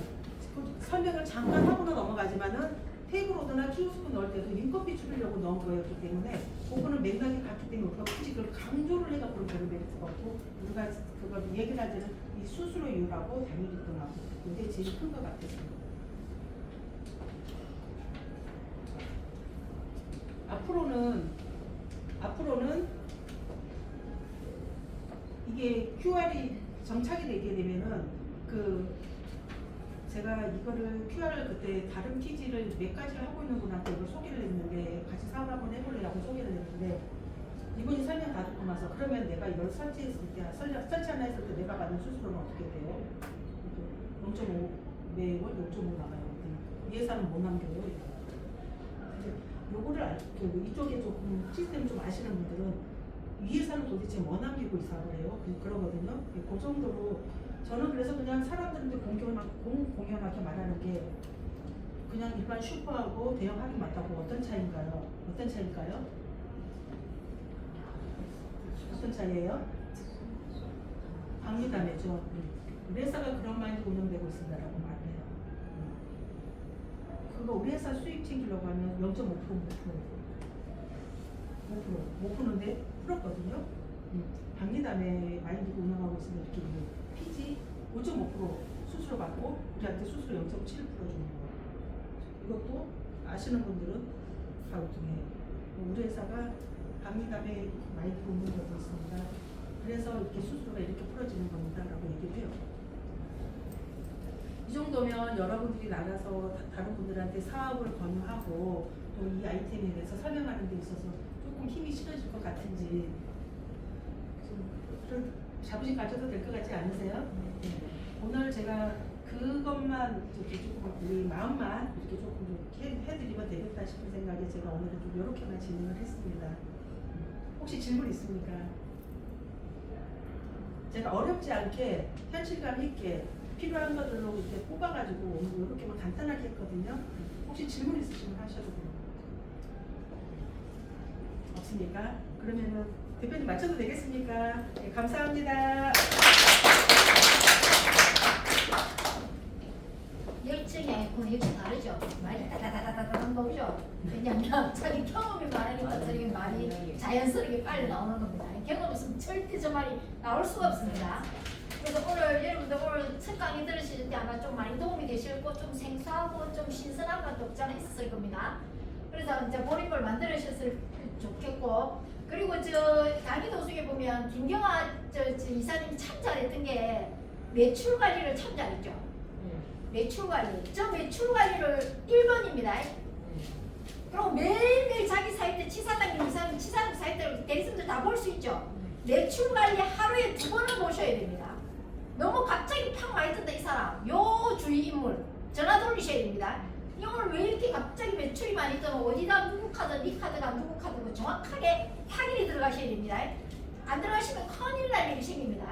[SPEAKER 1] 설명을 잠깐 하고는 넘어가지만은 테이블 오더나 키오스크 넣을 때도 인건비 줄이려고 넣은 거였기 때문에 그거는 맥락이 같기 때문에 우리가 굳이 그걸 강조를 해갖고 별 메리트가 없고 우리가 그걸 얘기를 할 때는 이 수수료 이유라고 당일 입금하고 이게 제일 큰 것 같았습니다. 앞으로는 이게 QR이 정착이 되게 되면은 제가 이거를 QR을 그때 다른 PG를 몇 가지를 하고 있는 분한테 이걸 소개를 했는데 같이 사업 한번 해보려고 소개를 했는데 이분이 설명 다 듣고 나서 그러면 내가 이걸 설치 하나 했을 때 내가 받는 수수료는 어떻게 돼요? 0.5 매월 0.5 나가요. 위에서는 못 남겨요. 근데 요거를 이쪽에 조금 시스템 좀 아시는 분들은 위에서는 도대체 뭐 남기고 있어 그래요. 그러거든요. 그 정도로 저는 그래서 그냥 사람들한테 공연하게 말하는 게 그냥 일반 슈퍼하고 대형 할인마트하고 어떤 차이인가요? 어떤 차이일까요? 어떤 차이예요? 박리담회죠. 우리 회사가 그런 마인드 운영되고 있습니다라고 말해요. 그거 우리 회사 수익 챙기려고 하면 0.5% 못 푸는데 풀었거든요. 박리담회 마인드로 운영하고 있으면 이렇게 피지 5.5% 수수료 받고 우리한테 수수료 0.7% 주는 거. 이것도 아시는 분들은 바로 통해요. 우리 회사가 박리담회 마인드로 운영되고 있습니다. 그래서 이렇게 수수료가 이렇게 풀어지는 겁니다라고 얘기를 해요. 이 정도면 여러분들이 나가서 다른 분들한테 사업을 권유하고 또 이 아이템에 대해서 설명하는 데 있어서 조금 힘이 실어질 것 같은지 좀 자부심 가져도 될 것 같지 않으세요? 네. 오늘 제가 그것만 이렇게 조금 우리 마음만 이렇게 조금 좀 해드리면 되겠다 싶은 생각에 제가 오늘은 좀 이렇게만 진행을 했습니다. 혹시 질문 있습니까? 제가 어렵지 않게 현실감 있게 필요한 것들로 이렇게 뽑아가지고 오늘 이렇게만 간단하게 했거든요. 혹시 질문 있으시면 하셔도 돼요. 없습니까? 그러면은 대표님 마쳐도 되겠습니까? 네, 감사합니다.
[SPEAKER 3] 열정의 역시 다르죠. 말이 따다다다다다한 거죠. 왜냐하면 자기 경험이 많으니까 저렇게 말이 자연스럽게 빨리 나오는 겁니다. 경험 없으면 절대 저 말이 나올 수가 없습니다. 그래서 오늘 여러분들 오늘 첫 강의 들으실 때 아마 좀 많이 도움이 되시고 좀 생소하고 좀 신선한 것도 없지 않아 있었을 겁니다. 그래서 이제 본인걸 만들으셨을 좋겠고, 그리고 저 강의 도중에 보면 김경아 저 이사님이 참 잘했던 게 매출 관리를 참 잘했죠. 매출 관리. 저 매출 관리를 1번입니다. 그리고 매일매일 자기 사이트 치사장님, 이사님, 치사장 사이트를 대리점들 다 볼 수 있죠. 매출 관리 하루에 2번은 보셔야 됩니다. 너무 갑자기 팍 많이 뜬다 이 사람. 요 주의 인물 전화 돌리셔야 됩니다. 이 오늘 왜 이렇게 갑자기 매출이 많이 뜨면 어디다 누구 카드, 네 카드가 누구 카드고 정확하게 확인이 들어가셔야 됩니다. 안 들어가시면 큰일 날 일이 생깁니다.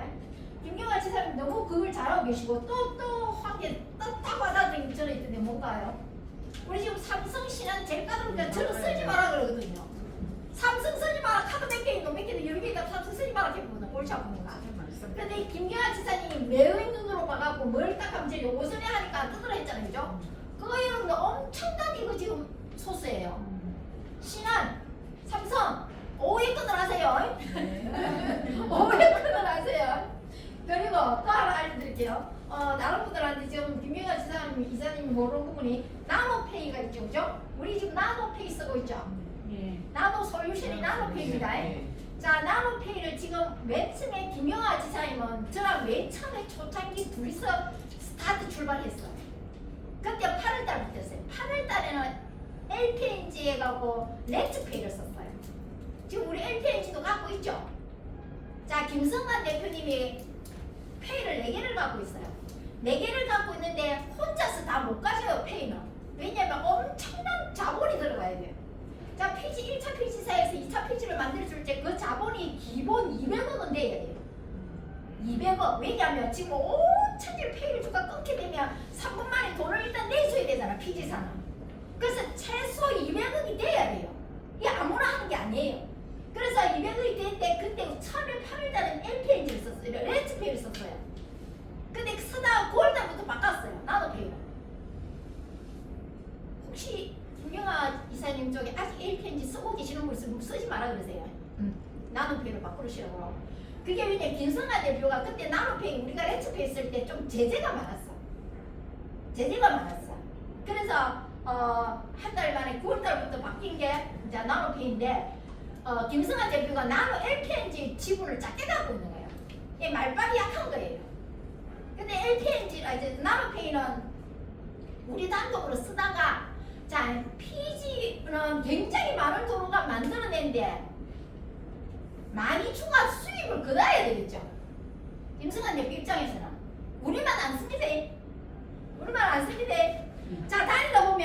[SPEAKER 3] 김경아 지사님 너무 그걸 잘하고 계시고 또 한개 딱 받아들이기 전에 있던데 뭔가요? 우리 지금 삼성 신한 제일 까다로우니까 저는 쓰지 마라 그러거든요. 삼성 쓰지 마라. 카드 몇 개 있노 몇 개도 여러 개 있다. 삼성 쓰지 마라 했거든요. 옳지 않습니까? 근데 김경아 지사님이 매의 눈으로 봐갖고 뭘 딱 하면 제가 요거 전에 하니까 안 뜨더라 했잖아요. 그죠? 그거 여러분들 엄청난 이거 지금 소스예요. 신한, 삼성, 오해 끊어라세요. 오해 끊어라세요. 그리고 또 하나 알려드릴게요. 다른 분들한테 지금 김경아 이사님이 모르는 부분이 나노페이가 있죠, 그죠? 우리 지금 나노페이 쓰고 있죠. 나노 솔루션이 나노페이입니다. 자, 나노페이를 지금 맨 처음에 김경아 지사님은 저랑 맨 처음에 초창기 둘이서 스타트 출발했어요. 그때 8월달부터 했어요. 8월달에는 LPNG에 가고 렛츠페이를 썼어요. 지금 우리 LPNG도 갖고 있죠. 자, 김성관 대표님이 페이를 4개를 갖고 있어요. 4개를 갖고 있는데 혼자서 다 못 가져요, 페이는. 왜냐면 엄청난 자본이 들어가야 돼요. 자, 피지 1차 피지사에서 2차 피지를 만들어줄 때 그 자본이 기본 200억은 돼야 돼요. 200억. 왜냐면 지금 5천일 페이를 주가 끊게 되면 3분 만에 돈을 일단 내줘야 되잖아, 피지사는. 그래서 최소 200억이 돼야 돼요. 이게 아무나 하는 게 아니에요. 그래서 200억이 될 때 그때 처음에 8월달은 LPNG를 썼어요. 렛츠페이를 썼어요. 근데 쓰다가 9월달부터 바꿨어요. 나노페이로. 혹시 김경아 이사님 쪽에 아직 LPNG 쓰고 계시는 분 있으면 쓰지 마라 그러세요. 나노페이로 바꾸시라고. 그게 왜냐면 김성아 대표가 그때 나노페이 우리가 렛츠페이 쓸 때 좀 제재가 많았어. 제재가 많았어. 그래서 한 달 만에 9월달부터 바뀐 게 이제 나노페이인데 김성아 대표가 나노 LPNG 지분을 작게 갖고 있는 거예요. 이게 말빨이 약한 거예요. 근데 LPNG가 이제 나노페이는 우리 단독으로 쓰다가 자, PG는 굉장히 많은 도로가 만들어낸데 많이 추가 수입을 걷어야 되겠죠. 김승환 대표 입장에서는 우리만 안 씁니다. 우리만 안 씁니다. 자, 다니다 보면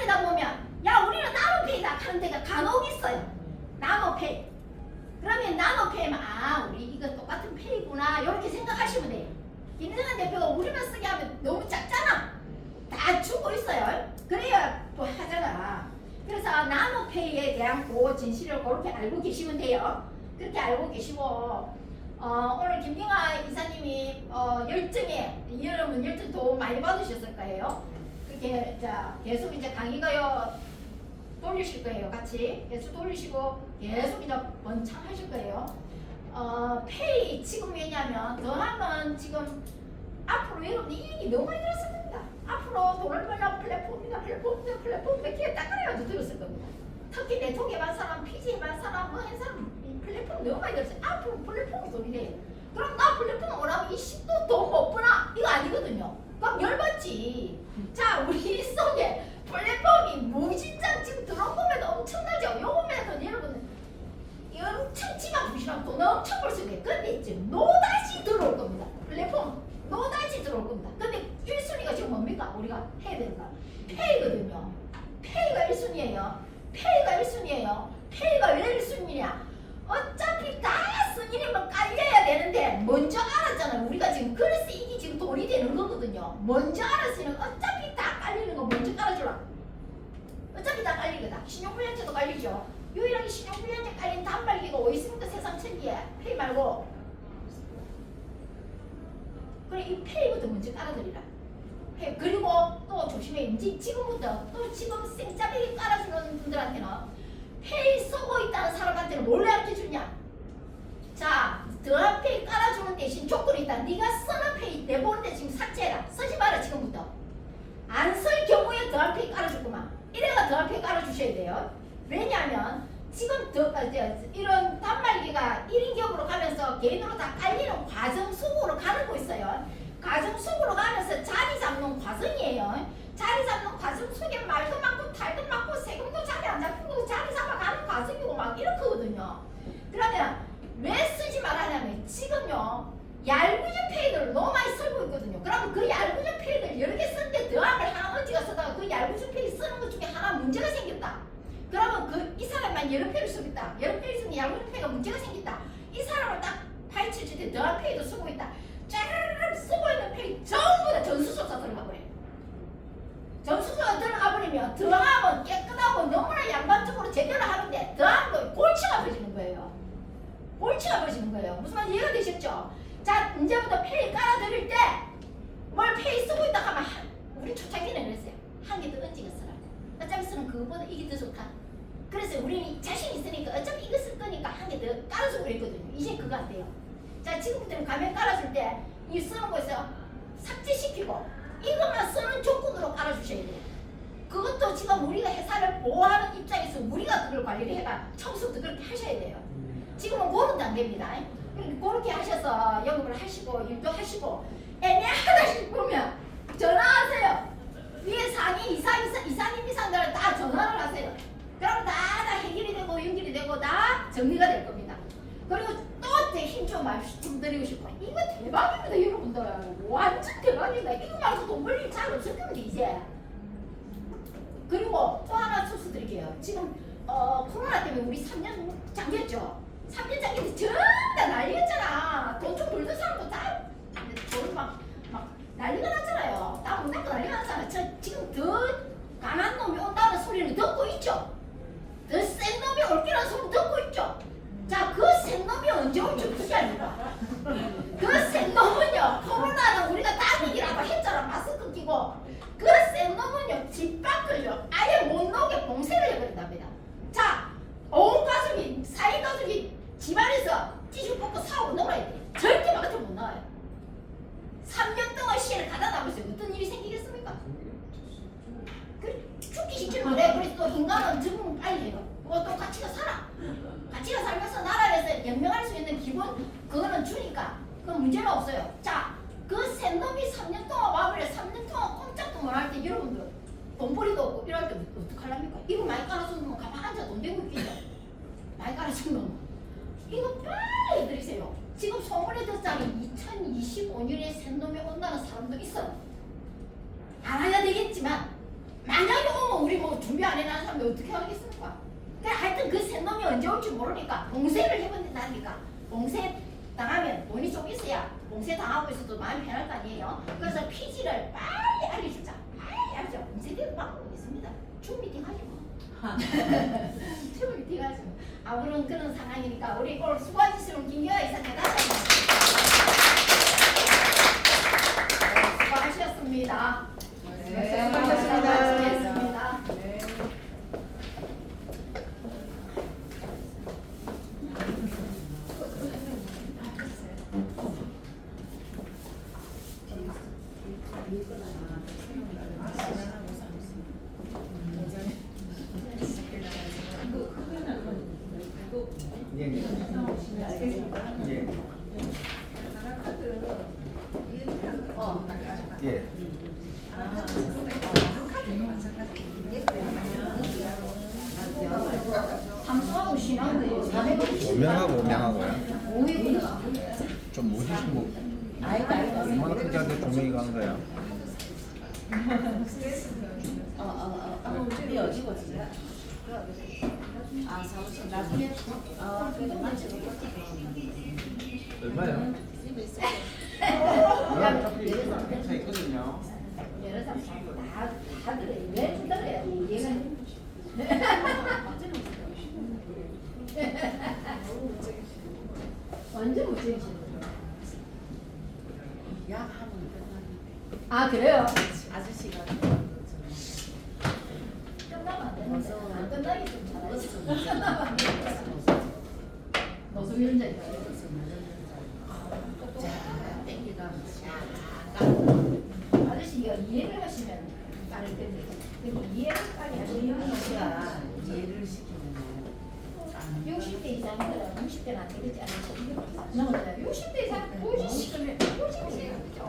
[SPEAKER 3] 다니다 보면 야 우리는 나노페이다 하는 데가 간혹 있어요. 나노페이. 그러면 나노페이면 아 우리 이거 똑같은 페이구나 이렇게 생각하시면 돼요. 김정은 대표가 우리만 쓰게 하면 너무 작잖아. 다 주고 있어요. 그래야 또 하잖아. 그래서 나노페이에 대한 그 진실을 그렇게 알고 계시면 돼요. 그렇게 알고 계시고 오늘 김경아 이사님이 열정에 여러분 열정 도움 많이 받으셨을 거예요. 그렇게 자 계속 이제 강의가요 돌리실 거예요. 같이 계속 돌리시고 계속 이제 번창하실 거예요. 페이 지금 왜냐면 더하면 지금 앞으로 여러분 이익이 너무 많이 들었을 겁니다. 앞으로 돈을 벌려면 플랫폼 몇 개 딱 그래가지고 들었을 겁니다. 특히 네트워크에만 사람, PG에만 사람, 뭐 한 사람 플랫폼 너무 많이 들었어요. 앞으로 플랫폼이 돈이 돼요. 그럼 나 플랫폼 오라면 이 10도 돈 못 버나? 이거 아니거든요. 그럼 열받지. 자 우리 속에 플랫폼이 무진장 지금 들어온 거면 엄청나죠. 요거면 여러분 엄청 치마 부시랑 돈 엄청 벌 수 있어요. 근데 이제 노다지 들어올 겁니다. 플랫폼 노다지 들어올 겁니다. 근데 1순위가 지금 뭡니까? 우리가 해야 되는 거 페이거든요. 페이가 1순위예요. 페이가 1순위예요. 페이가 왜 1순위냐? 어차피 다 순위면 깔려야 되는데 먼저 알았잖아요. 우리가 지금 그래서 이게 지금 돈이 되는 거거든요. 먼저 알았으면 어차피 다 깔리는 거 먼저 깔아주라. 어차피 다 깔리거든. 신용불량제도 깔리죠. 유일하게 신용불량제 깔린 단말기가 어디 있습니까? 세상 천지에 페이 말고. 그래 이 페이부터 먼저 깔아드리라. 페이. 그리고 또 조심해. 이제 지금부터 또 지금 생짜배기 깔아주는 분들한테는 페이 쓰고 있다는 사람한테는 뭘 가르쳐주냐? 자, 드랍페이 깔아주는 대신 조건이 있다. 네가 쓰는 페이 내보는데 지금 삭제해라. 쓰지 마라 지금부터. 안 쓸 경우에 드랍페이 깔아주구만. 이래가 드랍페이 깔아주셔야 돼요. 왜냐하면 지금 이런 단말기가 1인 기업으로 가면서 개인으로 다 깔리는 과정 속으로 가고 있어요. 과정 속으로 가면서 자리 잡는 과정이에요. 자리 잡는 과정 속에 말도 많고 탈도 많고 세금도 자리 안 잡히고 자리 잡아가는 과정이고 막 이렇거든요. 그러면 왜 쓰지 말라냐면 지금요 얄구전 페이들을 너무 많이 쓰고 있거든요. 그러면 그 얄구전 페이들 여러 개 쓰는데 더함을 하나 어디가 쓰다가 그 얄구전 페이 쓰는 것 중에 하나 문제가 생겼다. 그러면 이 사람만 여러 페이를 쓰고 있다. 여러 페이를 쓰면 얄구전 페이가 문제가 생겼다. 이 사람을 딱 파헤칠 때 더한 페이도 쓰고 있다. 짜르르 쓰고 있는 페이 전부 다 전수조사 들어가 버려요. 전수조사 들어가 버리면 더하면 깨끗하고 너무나 양반적으로 제대로 하는데 더하면 골치가 벌어지는 거예요. 골치가 벌어지는 거예요. 무슨 말인지 이해가 되셨죠? 자 이제부터 페이 깔아드릴 때 뭘 페이 쓰고 있다 하면 우리 초창기는 그랬어요. 한 개 더 얹어가 쓰라. 어차피 쓰는 그거보다 이게 더 좋다. 그래서 우리는 자신 있으니까 어차피 이거 쓸 거니까 한 개 더 깔아주고 그랬거든요. 이제 그거 안 돼요. 자 지금부터는 가면 깔아줄 때 이 쓰는 거에서 삭제시키고 이것만 쓰는 조건으로 깔아주셔야 돼요. 그것도 지금 우리가 회사를 보호하는 입장에서 우리가 그걸 관리를 해가 처음부터 그렇게 하셔야 돼요. 지금은 그런 단계입니다. 그렇게 하셔서 영업을 하시고 일도 하시고 애매하다 싶으면 전화하세요. 위에 상위 이사님 이상들은 다 전화를 하세요. 그럼 다 해결이 되고 연결이 되고 다 정리가 될 겁니다. 그리고 또 제 힘 좀 말씀드리고 싶어요. 이거 대박입니다 여러분들. 완전 대박입니다. 이거 말고 돈 벌릴 잘 없을 겁니다 이제. 그리고 또 하나 소스 드릴게요. 지금 코로나 때문에 우리 3년 잠겼죠. 3년 잠겼는데 전부 다 난리였잖아. 돈 좀 벌던 사람도 다 돈 막 난리가 났잖아요. 나 못 닦고 난리가 났잖아. 저 지금 더 강한 놈이 온다는 소리를 듣고 있죠. 더 센 놈이 올 거라는 소리 듣고 있죠. 자, 그 센 놈이 언제 올지 그게 아니라 그 센 놈은요 코로나는 우리가 다니기라고 했잖아. 마스크 끼고 그 센 놈은요 집 밖을요 아예 못 나오게 봉쇄를 해버린답니다. 자, 온 가족이 사이 가족이 집안에서 티슈 뽑고 사오고 놀아야 돼. 절대 바깥에 못 나와요. 3년 동안 시혜를 가다 남으세요. 어떤 일이 생기겠습니까? 죽기 시키는 거래. 그래서 또 인간은 적응 빨리 해요. 뭐 또 같이가 살아. 같이가 살면서 나라에서 연명할 수 있는 기본 그거는 주니까 그건 문제는 없어요. 자, 그 센 놈이 3년 동안 와버려. 3년 동안 꼼짝도 못 할 때 여러분들 돈벌이도 없고 이럴 때 어떡하랍니까? 이거 많이 깔아주는 건 가만 앉아 돈 되고 있겠죠? 많이 깔아주는 건 이거 빨리 해드리세요. 지금 소문에 듣자니 2025년에 센 놈이 온다는 사람도 있어요. 알아야 되겠지만 만약에 오면 우리 뭐 준비 안 해놓은 사람이 어떻게 하겠습니까? 그러니까 하여튼 그 새 놈이 언제 올지 모르니까 봉쇄를 해본다니까. 봉쇄 당하면 돈이 좀 있어야 봉쇄 당하고 있어도 마음이 편할 거 아니에요. 그래서 피지를 빨리 알려주자. 빨리 알려줘. 봉쇄되는 방법이 있습니다. 줌 미팅 하지 뭐. 줌 미팅 하지 뭐. 아무런 그런 상황이니까 우리 오늘 수고하셨으면 김기화 이사님 다시 한번 수고하셨습니다.
[SPEAKER 2] 네,
[SPEAKER 3] 수고하셨습니다.
[SPEAKER 4] 예. 예. 예.
[SPEAKER 3] 삼수하고 신앙도 400원
[SPEAKER 4] 오명하고 오명하고요.
[SPEAKER 3] 500원
[SPEAKER 4] 좀 무지신 뭐 얼마나 크게 하는데 조명이 가는 거야?
[SPEAKER 2] 우리 어디고 진짜? 아 사무실 나중에 그래도 맞지.
[SPEAKER 4] 얼마요? 차 있거든요.
[SPEAKER 3] 여러 사람 다 들어요. 왜 주더래요? 얘는 완전 못쟁이시네.
[SPEAKER 2] 약하면 끝나는데
[SPEAKER 3] 아 그래요?
[SPEAKER 2] 아저씨가
[SPEAKER 3] 끝나면 안 되는데 안 끝나게 좀 잘하시죠. 끝나면 안 되는데 노숙위원장이요.
[SPEAKER 2] 땡기가
[SPEAKER 3] 아저씨 이거 이해를 하시면 빠를 텐데 근데 이해를 빨리 하시면
[SPEAKER 2] 우리가 이해를 시키면
[SPEAKER 3] 60대 이상이면 60대는 안 되겠지 않아요? 넘어져요. 60대 이상 보여주시면 보여주세요. 그죠?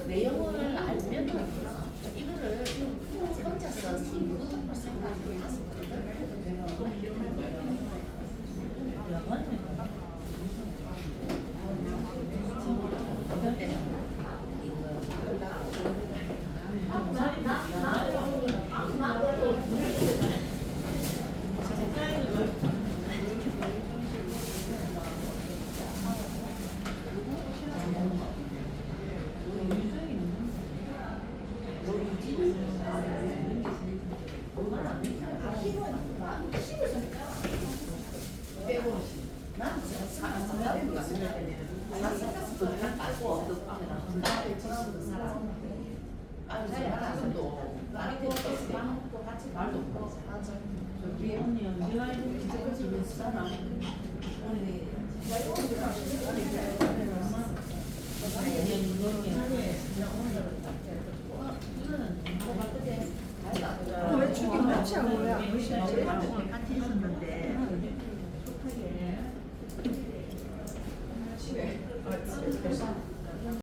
[SPEAKER 2] 내용을 알면 이거를 혼자서 이것도 생각을 해서 말도 없고.
[SPEAKER 1] 우리 언니 언제 와야 되는지 그치 몇 사람. 오늘